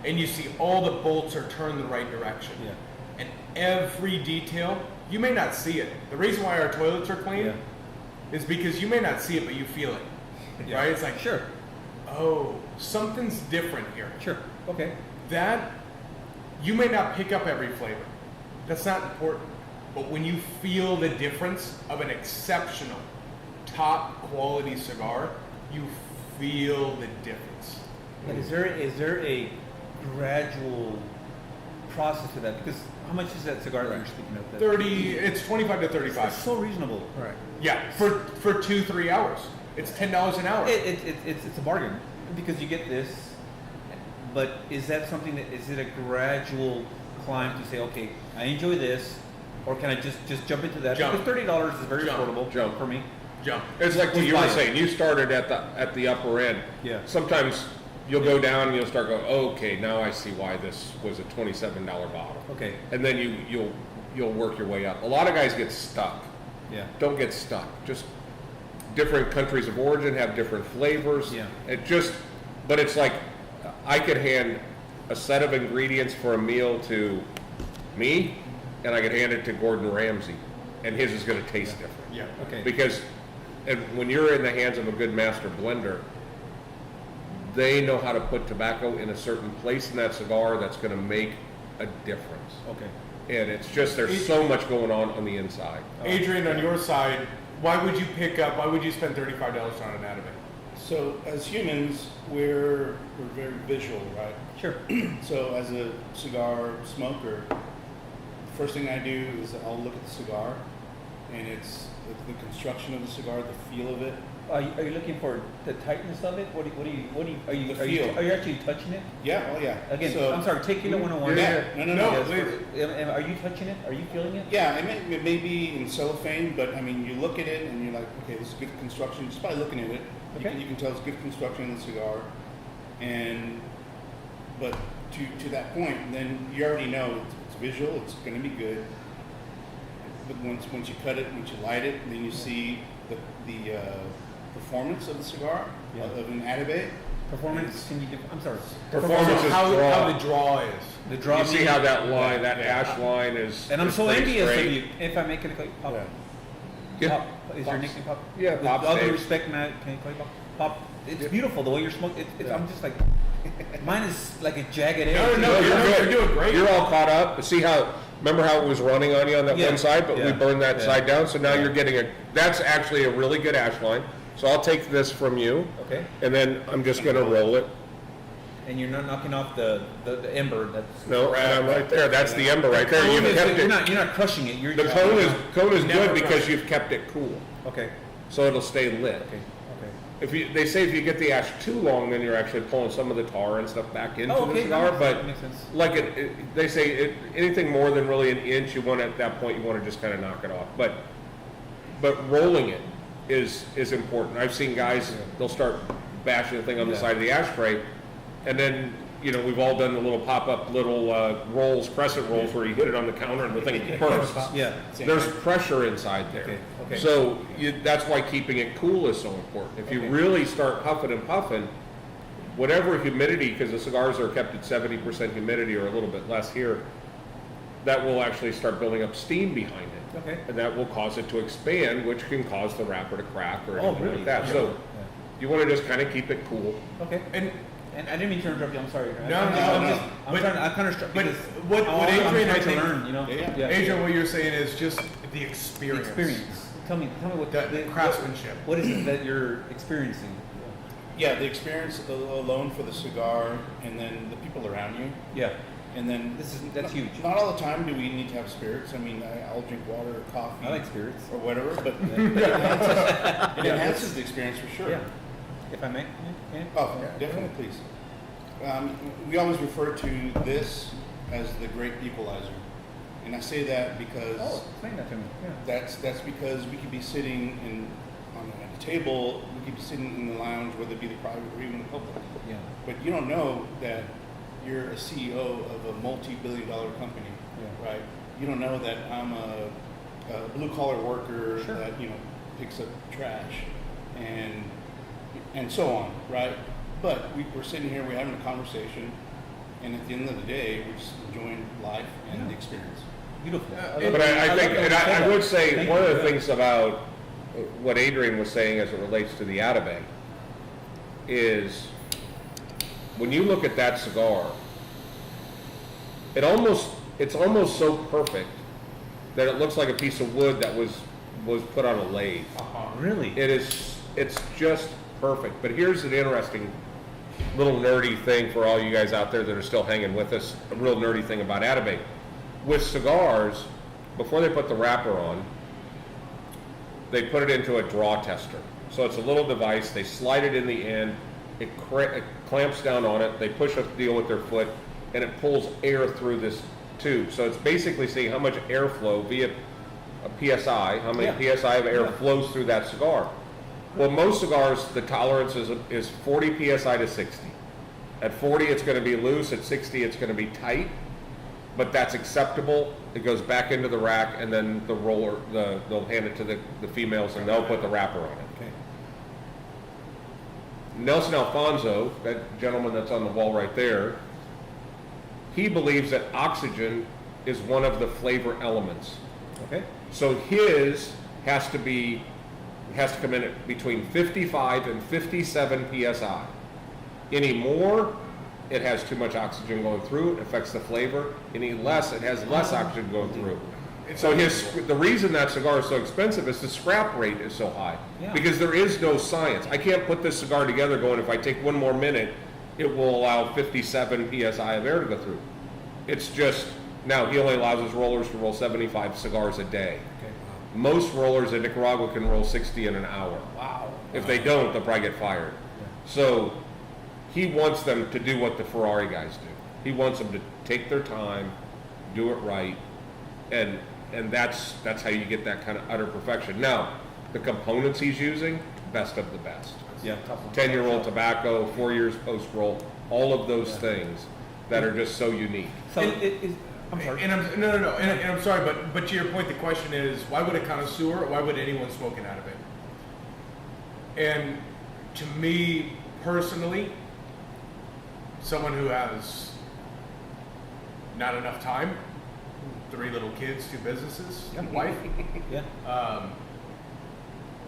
and you see all the bolts are turned the right direction, and every detail, you may not see it. The reason why our toilets are clean is because you may not see it, but you feel it, right? It's like, Sure. oh, something's different here. Sure. Okay. That, you may not pick up every flavor. That's not important. But when you feel the difference of an exceptional, top quality cigar, you feel the difference. But is there a gradual process to that? Because how much is that cigar that you're speaking of? 30, it's 25 to 35. It's so reasonable. Right. Yeah, for 2-3 hours. It's $10 an hour. It's a bargain because you get this. But is that something that, is it a gradual climb to say, okay, I enjoy this, or can I just jump into that? Jump. Because $30 is very Jump. affordable Jump. for me. Jump. It's like what Just you were buy it. saying. You started at the upper end. Yeah. Sometimes you'll go down and you'll start going, okay, now I see why this was a $27 bottle. Okay. And then you'll work your way up. A lot of guys get stuck. Yeah. Don't get stuck. Just different countries of origin have different flavors. Yeah. But it's like I could hand a set of ingredients for a meal to me, and I could hand it to Gordon Ramsay, and his is going to taste different. Yeah. Okay. Because when you're in the hands of a good master blender, they know how to put tobacco in a certain place in that cigar that's going to make a difference. Okay. And it's just, there's so much going on the inside. Adrian, on your side, why would you spend $35 on an Atabey? So as humans, we're very visual, right? Sure. So as a cigar smoker, the first thing I do is I'll look at the cigar, and it's the construction of the cigar, the feel of it. Are you looking for the tightness of it? Are you actually touching it? Yeah, oh yeah. Again, So, I'm sorry, Tequila 101. Yeah, no. Yes, are you touching it? Are you feeling it? Yeah, it may be in cellophane, but I mean, you look at it and you're like, okay, this is good construction. Just by looking at it, Okay. you can tell it's good construction in the cigar. But to that point, then you already know it's visual, it's going to be good. But once you cut it, once you light it, then you see the performance of the cigar, of an Atabey. Performance? Can you do, I'm sorry. Performance is how draw. the draw is. The draw. You see how that line, that ash line is. And I'm is so pretty envious of straight. you. If I make it like Pop. Yeah. Pop. Is your nickname Pop? Yeah, With Pop all due Stage. respect, Matt, can you call you Pop? Pop. It's beautiful the way you're smoking. I'm just like, mine is like a jagged edge. No, You're good. you're doing great. You're all caught up. See how? Remember how it was running on you on that Yeah. one side, but we Yeah. burned that Yeah. side down. So now you're getting a. That's actually a really good ash line. So I'll take this from you, Okay. and then I'm just going to roll it. And you're not knocking off the ember. That's No, and I'm right there. That's the ember right there. Cone You've is- kept you're it. not crushing it. You're The just, cone is Never good because crushed. you've kept it cool, Okay. so it'll stay lit. Okay. They say if you get the ash too long, then you're actually pulling some of the tar and stuff back into Oh, the okay. cigar. That But makes sense. like they say anything more than really an inch, you want at that point you want to just kind of knock it off. But rolling it is important. I've seen guys they'll start bashing the thing on the side of the ashtray, and then we've all done the little pop-up rolls, crescent rolls where you hit it on the counter and the thing bursts. Yeah. There's pressure inside there. Okay. So that's why keeping it cool is so important. If you really start huffing and puffing, whatever humidity, because the cigars are kept at 70% humidity or a little bit less here, that will actually start building up steam behind it. Okay. And that will cause it to expand, which can cause the wrapper to crack or anything really? like that. Yeah. So you want to just kind of keep it cool. Okay. And I didn't mean to interrupt you. I'm sorry. No. I'm kind of struck. But because what I'm Adrian, trying I to think- learn, Yeah. Adrian, what you're saying is just the experience. Experience. Tell me what The craftsmanship. What is it that you're experiencing? Yeah, the experience alone for the cigar, and then the people around you, Yeah. and then That's huge. Not all the time do we need to have spirits. I mean, I'll drink water or coffee. I like spirits. or whatever, but it enhances the experience for sure. Yeah. If I may. Yeah. Oh, definitely, please. We always refer to this as the great equalizer, and I say that because Oh, explain that to me. Yeah. that's because we could be sitting at a table, we could be sitting in the lounge, whether it be the private or even the public. Yeah. But you don't know that you're a CEO of a multi-billion-dollar company, right? You don't know that I'm a blue-collar worker Sure. that picks up trash, and so on, right? But we're sitting here, we're having a conversation, and at the end of the day, we're just enjoying life and the experience. Beautiful. But I think, and I would say, Thank one you. of the things about what Adrian was saying as it relates to the Atabey is when you look at that cigar, it's almost so perfect that it looks like a piece of wood that was put on a lathe. Really? It's just perfect. But here's an interesting little nerdy thing for all you guys out there that are still hanging with us, a real nerdy thing about Atabey. With cigars, before they put the wrapper on, they put it into a draw tester. So it's a little device, they slide it in the end, it clamps down on it, they push a deal with their foot, and it pulls air through this tube. So it's basically seeing how much airflow via a PSI, how many PSI of air flows through that cigar. Well, most cigars, the tolerance is 40 PSI to 60. At 40, it's going to be loose. At 60, it's going to be tight. But that's acceptable. It goes back into the rack, and then the roller, they'll hand it to the females, and they'll put the wrapper on it. Okay. Nelson Alfonso, that gentleman that's on the wall right there, he believes that oxygen is one of the flavor elements. Okay. So his has to come in at between 55 and 57 psi. Any more, it has too much oxygen going through, it affects the flavor. Any less, it has less oxygen going through. So the reason that cigar is so expensive is the scrap rate is so high. Yeah. Because there is no science. I can't put this cigar together going, if I take one more minute, it will allow 57 psi of air to go through. It's just, now he only allows his rollers to roll 75 cigars a day. Okay. Most rollers in Nicaragua can roll 60 in an hour. Wow. If they don't, they'll probably get fired. So he wants them to do what the Ferrari guys do. He wants them to take their time, do it right, and that's how you get that kind of utter perfection. Now, the components he's using, best of the best. Yeah. 10-year-old tobacco, 4 years post-roll, all of those things that are just so unique. So And- I'm sorry. And I'm sorry, but to your point, the question is, why would a connoisseur, why would anyone smoke it out of it? And to me, personally, someone who has not enough time, 3 little kids, 2 businesses, and a wife. Yeah.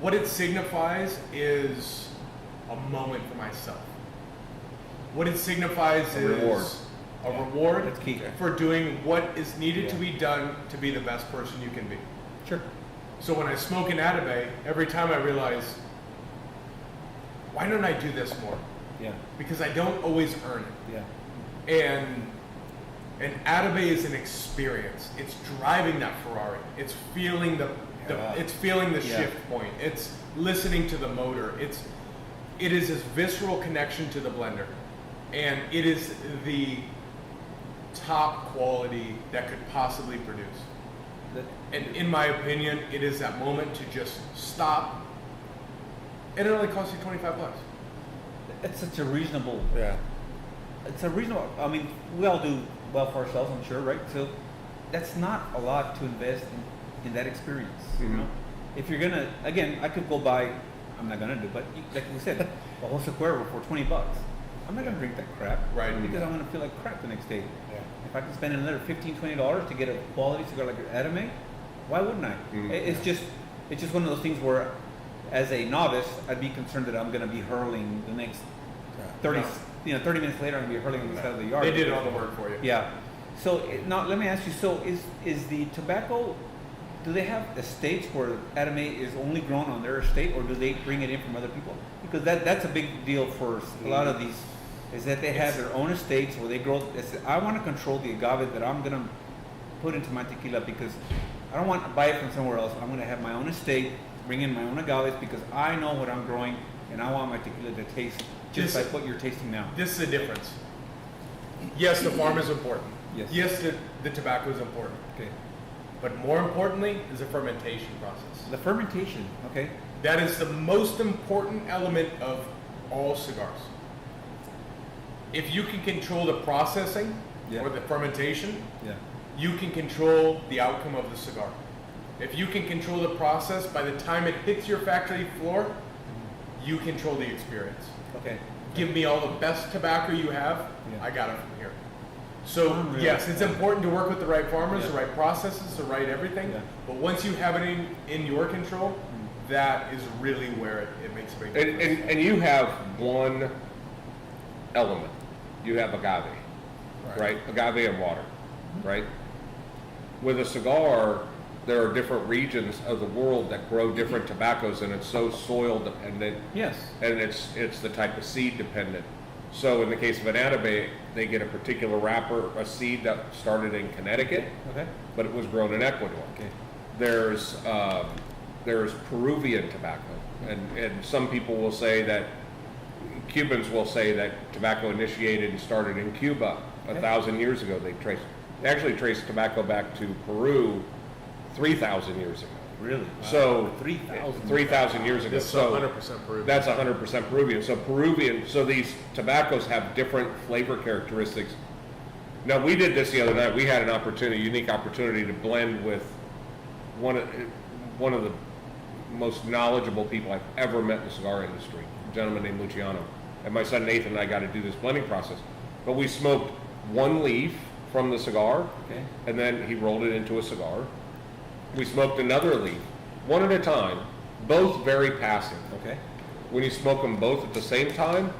What it signifies is a moment for myself. What it signifies is reward. a reward That's key. for doing what is needed to be done to be the best person you can be. Sure. So when I smoke an Atabey, every time I realize, why don't I do this more? Yeah. Because I don't always earn it. Yeah. And an Atabey is an experience. It's driving that Ferrari. It's feeling the it's feeling the shift point. It's listening to the motor. It is this visceral connection to the blender, and it is the top quality that could possibly produce. And in my opinion, it is that moment to just stop, and it only costs you $25. It's such a reasonable. Yeah. It's a reasonable. I mean, we all do well for ourselves, I'm sure, right? So that's not a lot to invest in that experience. You know, if you're gonna, again, I could go buy. I'm not gonna do, but like we said, a whole Sequoia for $20. I'm not gonna drink that crap, Right. Because I'm gonna feel like crap the next day. Yeah. If I can spend another $15, $20 to get a quality cigar like an Anime, why wouldn't I? It's just one of those things where, as a novice, I'd be concerned that I'm gonna be hurling the next 30 minutes later. I'm gonna be hurling on the side of the yard. They did all the work for you. Yeah. So now let me ask you. So is the tobacco? Do they have estates where Anime is only grown on their estate, or do they bring it in from other people? Because that's a big deal for a lot of these. Is that they have their own estates where they grow. I want to control the agave that I'm gonna put into my tequila because I don't want to buy it from somewhere else. I'm gonna have my own estate, bring in my own agaves because I know what I'm growing, and I want my tequila to taste just like what you're tasting now. This is the difference. Yes, the farm is important. Yes. The tobacco is important. Okay. But more importantly is the fermentation process. The fermentation. Okay. That is the most important element of all cigars. If you can control the processing or the fermentation, you can control the outcome of the cigar. If you can control the process, by the time it hits your factory floor, you control the experience. Okay. Give me all the best tobacco you have, I got it from here. So Unreal. yes, it's important to work with the right farmers, the right processes, the right everything. Yeah. But once you have it in your control, that is really where it makes a big difference. And you have one element. You have agave, right? Agave and water, right? With a cigar, there are different regions of the world that grow different tobaccos, and it's so soil dependent. Yes. And it's the type of seed dependent. So in the case of an Atabey, they get a particular wrapper, a seed that started in Connecticut, Okay. but it was grown in Ecuador. Okay. There's Peruvian tobacco, and some people will say that Cubans will say that tobacco initiated and started in Cuba 1,000 years ago. They actually trace tobacco back to Peru 3,000 years ago. Really? So 3,000. 3,000 years ago. This is So 100% Peruvian. that's 100% Peruvian. So these tobaccos have different flavor characteristics. Now we did this the other night. We had a unique opportunity to blend with one of the most knowledgeable people I've ever met in the cigar industry, a gentleman named Luciano. And my son Nathan and I got to do this blending process. But we smoked one leaf from the cigar, Okay. and then he rolled it into a cigar. We smoked another leaf, one at a time, both very passive. Okay. When you smoke them both at the same time,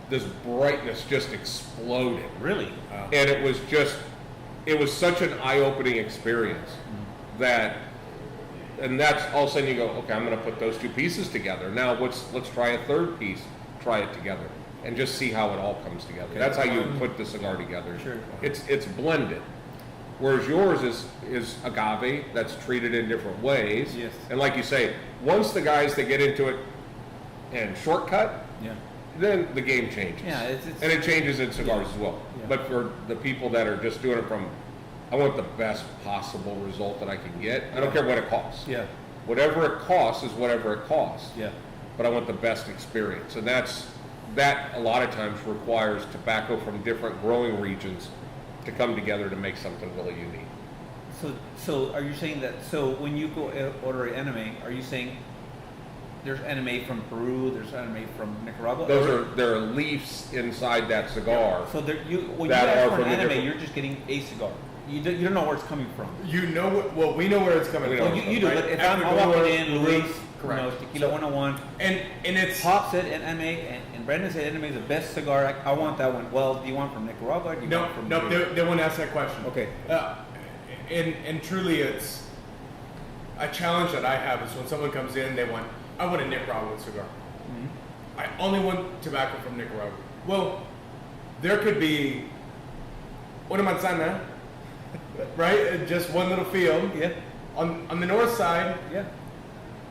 this brightness just exploded. Really? And it was such an eye-opening experience that, and that's all of a sudden you go, okay, I'm going to put those two pieces together. Now let's try a third piece, try it together, and just see how it all comes together. Okay. That's how you put the cigar together. Sure. It's blended. Whereas yours is agave that's treated in different ways. Yes. And like you say, once the guys that get into it and shortcut, Yeah. then the game changes. Yeah, it's and it changes in cigars as well. Yeah. But for the people that are just doing it from, I want the best possible result that I can get. I don't care what it costs. Yeah. Whatever it costs is whatever it costs. Yeah. But I want the best experience. And that a lot of times requires tobacco from different growing regions to come together to make something really unique. So are you saying that? So when you go order an anime, are you saying there's anime from Peru, there's anime from Nicaragua. There are leaves inside that cigar. So when you That ask are for an from the anime, different- you're just getting a cigar. You don't know where it's coming from. You know what? Well, we know where it's coming We from. know. You do, right? but if I'm Ecuador, walking in, Peru, Luis, correct. Tequila 101, And it's Pop said anime, and Brandon said anime is the best cigar. I want that one. Well, do you want from Nicaragua? Or do you no, want from no. Peru? They won't ask that question. Okay. And truly, it's a challenge that I have is when someone comes in, I want a Nicaraguan cigar. Mm-hmm. I only want tobacco from Nicaragua. Well, there could be una manzana, right? Just one little field. Yeah. On the north side, Yeah.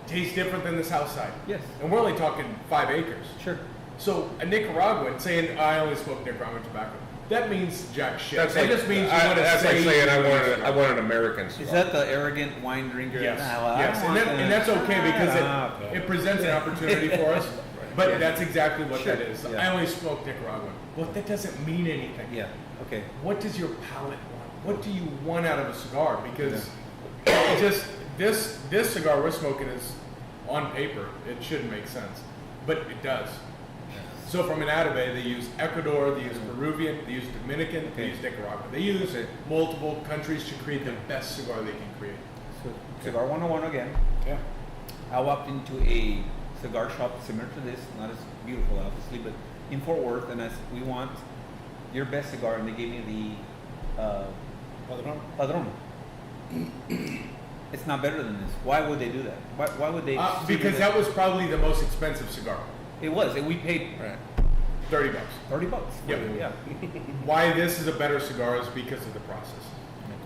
tastes different than the south side. Yes. And we're only talking 5 acres. Sure. So a Nicaraguan saying, I only smoke Nicaraguan tobacco, that means jack shit. That's that like, just means you want to that's like say saying I you want an American cigar. Is that the arrogant wine drinker? Yes, Nah, well, I yes, don't want and that's okay because Shut up. it presents an opportunity for us. But Yeah. that's exactly what Sure. that is. Yeah. I only smoke Nicaraguan. Well, that doesn't mean anything. Yeah. Okay. What does your palate want? What do you want out of a cigar? Because it just this cigar we're smoking is on paper. It shouldn't make sense, but it does. So from an Atabey, they use Ecuador, they use Peruvian, they use Dominican, they use Nicaragua. They use multiple countries to create the best cigar they can create. So, Cigar 101 again. Yeah. I walked into a cigar shop similar to this, not as beautiful obviously, but in Fort Worth, and I said, we want your best cigar, and they gave me the Padron. It's not better than this. Why would they do that? Why would they? Because that was probably the most expensive cigar. It was, and we paid $30. $30. Yep. Yeah. Why this is a better cigar is because of the process.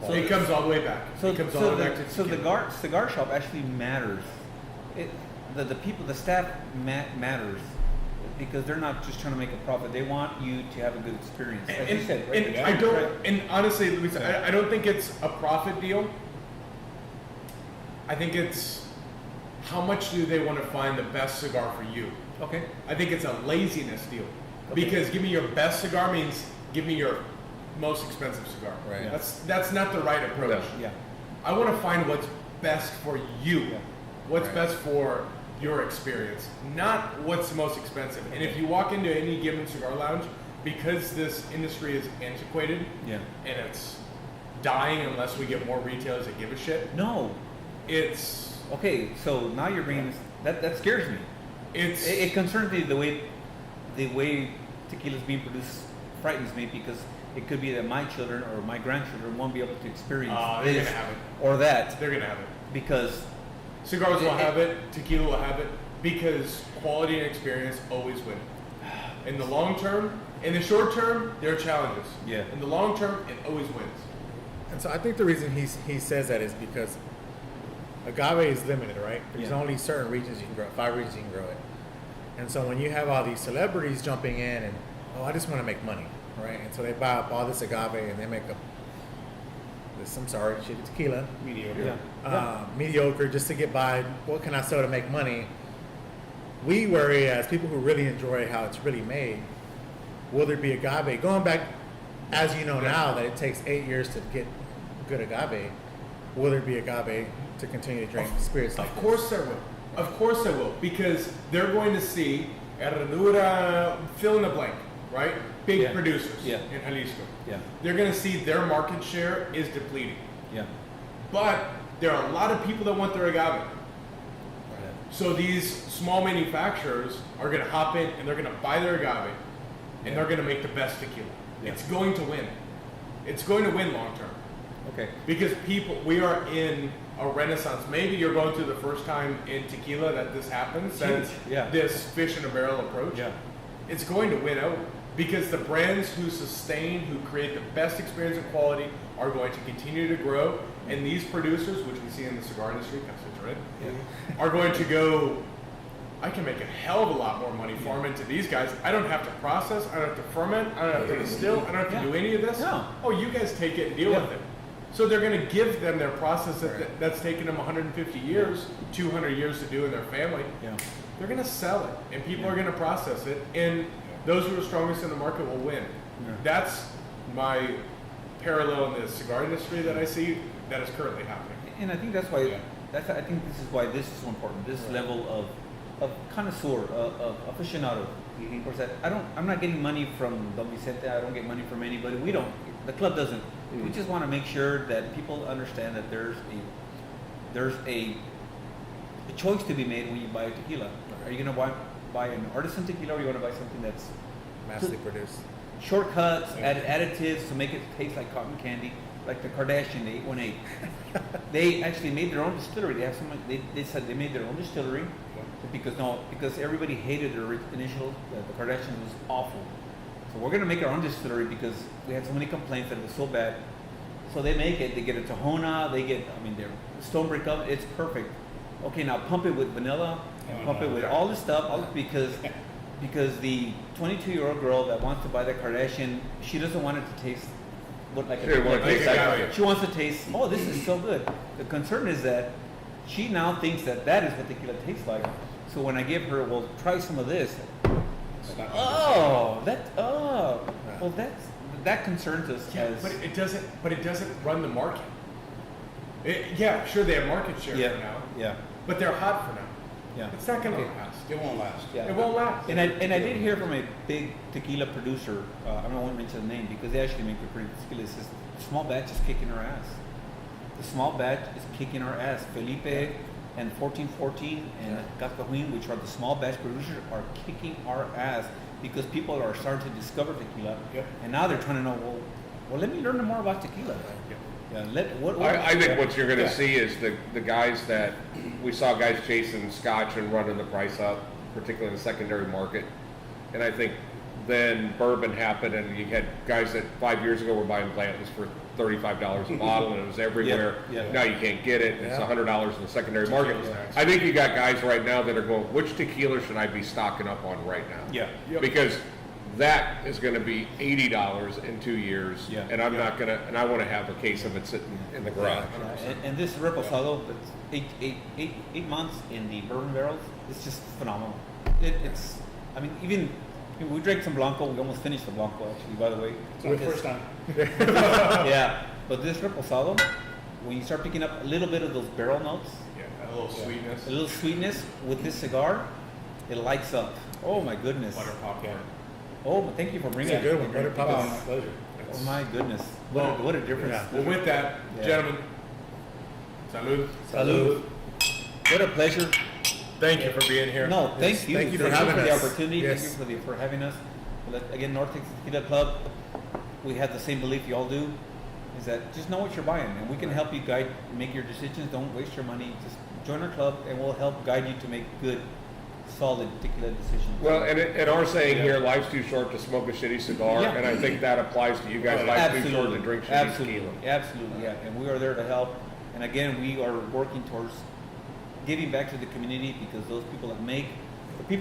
So it comes all the way back. So, It comes all the way back to so the tequila. cigar shop actually matters. The people, the staff matters because they're not just trying to make a profit. They want you to have a good experience. As you said, right? And I don't. And honestly, Luis, I don't think it's a profit deal. I think it's how much do they want to find the best cigar for you. Okay. I think it's a laziness deal. Okay. Because give me your best cigar means give me your most expensive cigar. Right. Yeah. That's not the right approach. Yeah. I want to find what's best for you. Yeah. What's Right. best for your experience, not what's the most expensive. And if you walk into any given cigar lounge, because this industry is antiquated Yeah. and it's dying unless we get more retailers that give a shit, No. it's Okay. So now you're bringing this. That scares me. it's It concerns me the way tequila is being produced frightens me because it could be that my children or my grandchildren won't be able to experience they're this gonna have it. or that They're gonna have it. because Cigars will have it, tequila will have it, because quality and experience always win. In the long term, in the short term, there are challenges. Yeah. In the long term, it always wins. And so I think the reason he says that is because agave is limited, right? There's Yeah. only certain regions you can grow it, 5 regions you can grow it. And so when you have all these celebrities jumping in and, oh, I just want to make money, right? And so they buy up all this agave and they make shitty tequila, Mediocre. yeah. mediocre just to get by. What can I sell to make money? We worry as people who really enjoy how it's really made. Will there be agave? Going back, as you know now, that it takes 8 years to get good agave. Will there be agave to continue to drink spirits like Of this? course there will. Of course there will, because they're going to see Herradura, fill in the blank, right? Big Yeah. producers Yeah. in Jalisco. Yeah. They're going to see their market share is depleting. Yeah. But there are a lot of people that want their agave. So these small manufacturers are going to hop in and they're going to buy their agave and they're going to make the best tequila. Yeah. It's going to win. It's going to win long term. Okay. Because we are in a renaissance. Maybe you're going through the first time in tequila that this happens, since Yeah. this fish in a barrel approach. Yeah. It's going to win out because the brands who sustain, who create the best experience and quality are going to continue to grow. And these producers, which we see in the cigar industry, right, are going to go, I can make a hell of a lot more money farming to these guys. I don't have to process, I don't have to ferment, I don't have to distill, I don't have to do any of this. No. Oh, you guys take it and deal Yeah. with it. So they're going to give them their process that's taken them 150 years, 200 years to do in their family. Yeah. They're going to sell it, and people are going to process it, and those who are strongest in the market will win. Yeah. That's my parallel in the cigar industry that I see that is currently happening. And I think that's why I think this is why this is so important. This level of connoisseur, of aficionado. Mhm. Or is that I'm not getting money from Don Vicente. I don't get money from anybody. We don't. The club doesn't. We just want to make sure that people understand that there's a choice to be made when you buy a tequila. Are you going to buy an artisan tequila, or you want to buy something that's Massively produced. shortcuts, added additives to make it taste like cotton candy, like the Kardashian 818? They actually made their own distillery. They have someone. They said they made their own distillery because everybody hated their initial. The Kardashian was awful. So we're gonna make our own distillery because we had so many complaints that it was so bad. So they make it. They get a Tahona. Their stone brick oven. It's perfect. Okay, now pump it with vanilla. Pump it with all this stuff because the 22-year-old girl that wants to buy the Kardashian, she doesn't want it to taste like she wants to taste. Oh, this is so good. The concern is that she now thinks that is what tequila tastes like. So when I give her, well, try some of this. Well, that concerns us. Yeah, as but it doesn't. But it doesn't run the market. Sure, they have market share for now. Yeah. But they're hot for now. Yeah. It's not gonna last. It won't last. Yeah. It won't last. And I did hear from a big tequila producer. I don't want to mention the name because they actually make a pretty tequila. It says the small batch is kicking our ass. The small batch is kicking our ass. Felipe and 1414 and Cascajuin, which are the small batch producers, are kicking our ass because people are starting to discover tequila. Yep. And now they're trying to know, well, let me learn more about tequila. Yeah, I think what you're going to see is the guys that we saw guys chasing scotch and running the price up, particularly in the secondary market. And I think then bourbon happened, and you had guys that 5 years ago were buying Blanton's for $35 a bottle, and it was everywhere. Yeah. Now you can't get it. It's $100 in the secondary market. Yeah. I think you got guys right now that are going, which tequila should I be stocking up on right now? Yeah. Yep. Because that is going to be $80 in 2 years, Yeah. and I'm not going to, and I want to have a case of it sitting in the garage. And this reposado, that's eight months in the bourbon barrels, it's just phenomenal. We drank some Blanco. We almost finished the Blanco, actually, by the way. It's our first time. Yeah, but this reposado, when you start picking up a little bit of those barrel notes, A little sweetness. a little sweetness with this cigar, it lights up. Oh my goodness. Butter popcorn. Oh, but thank you for bringing It's a good one. Butter Oh, popcorn. my pleasure. Oh my goodness. What a difference. Yeah. Well, with that, Yeah. gentlemen, salud. Salud. What a pleasure. Thank you for being here. No, thank you. Thank you for having the us. opportunity. Yes. Thank you for having us. Again, North Texas Tequila Club, we have the same belief you all do, is that just know what you're buying, and we can help you guide, make your decisions. Don't waste your money. Just join our club, and we'll help guide you to make good, solid tequila decisions. Well, and our saying here, life's too short to smoke a shitty cigar, Yeah. and I think that applies to you guys. Life's too short to drink shitty tequila. Absolutely, yeah. And we are there to help. And again, we are working towards giving back to the community because the people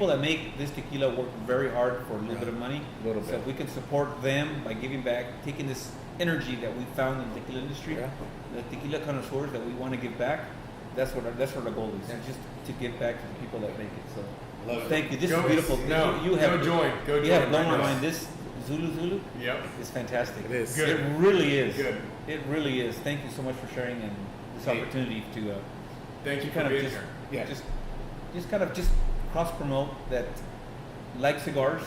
that make this tequila work very hard for a little bit of money. Little So bit. if we can support them by giving back, taking this energy that we found in the tequila industry, the tequila connoisseurs that we want to give back, that's what our goal is. Just to give back to the people that make it. So Love it. thank you. This Go- is beautiful. no, you have go join. Go You have join. blown my Yes. mind. This Zulu Yep. is fantastic. It is. Good. It really is. Good. It really is. Thank you so much for sharing and this Hey. opportunity to Thank you kind for of being just, here. Yeah. just cross promote that, like cigars,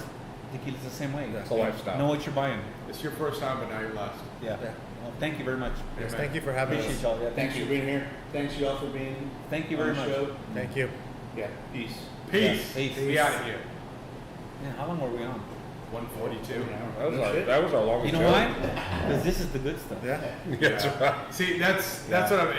tequila's the same way. It's a lifestyle. Know what you're buying. It's your first time, but now you're last. Yeah. Well, thank you very much. Yes, Amen. thank you for having Appreciate us. y'all. Yeah, Thanks for being here. Thanks y'all for being Thank you on very the much. show. Thank you. Yeah. Peace. Peace. Peace. We out of here. Man, how long were we on? 142. That was our longest You know show. why? Because this is the good stuff. Yeah. That's right. See, that's what I'm.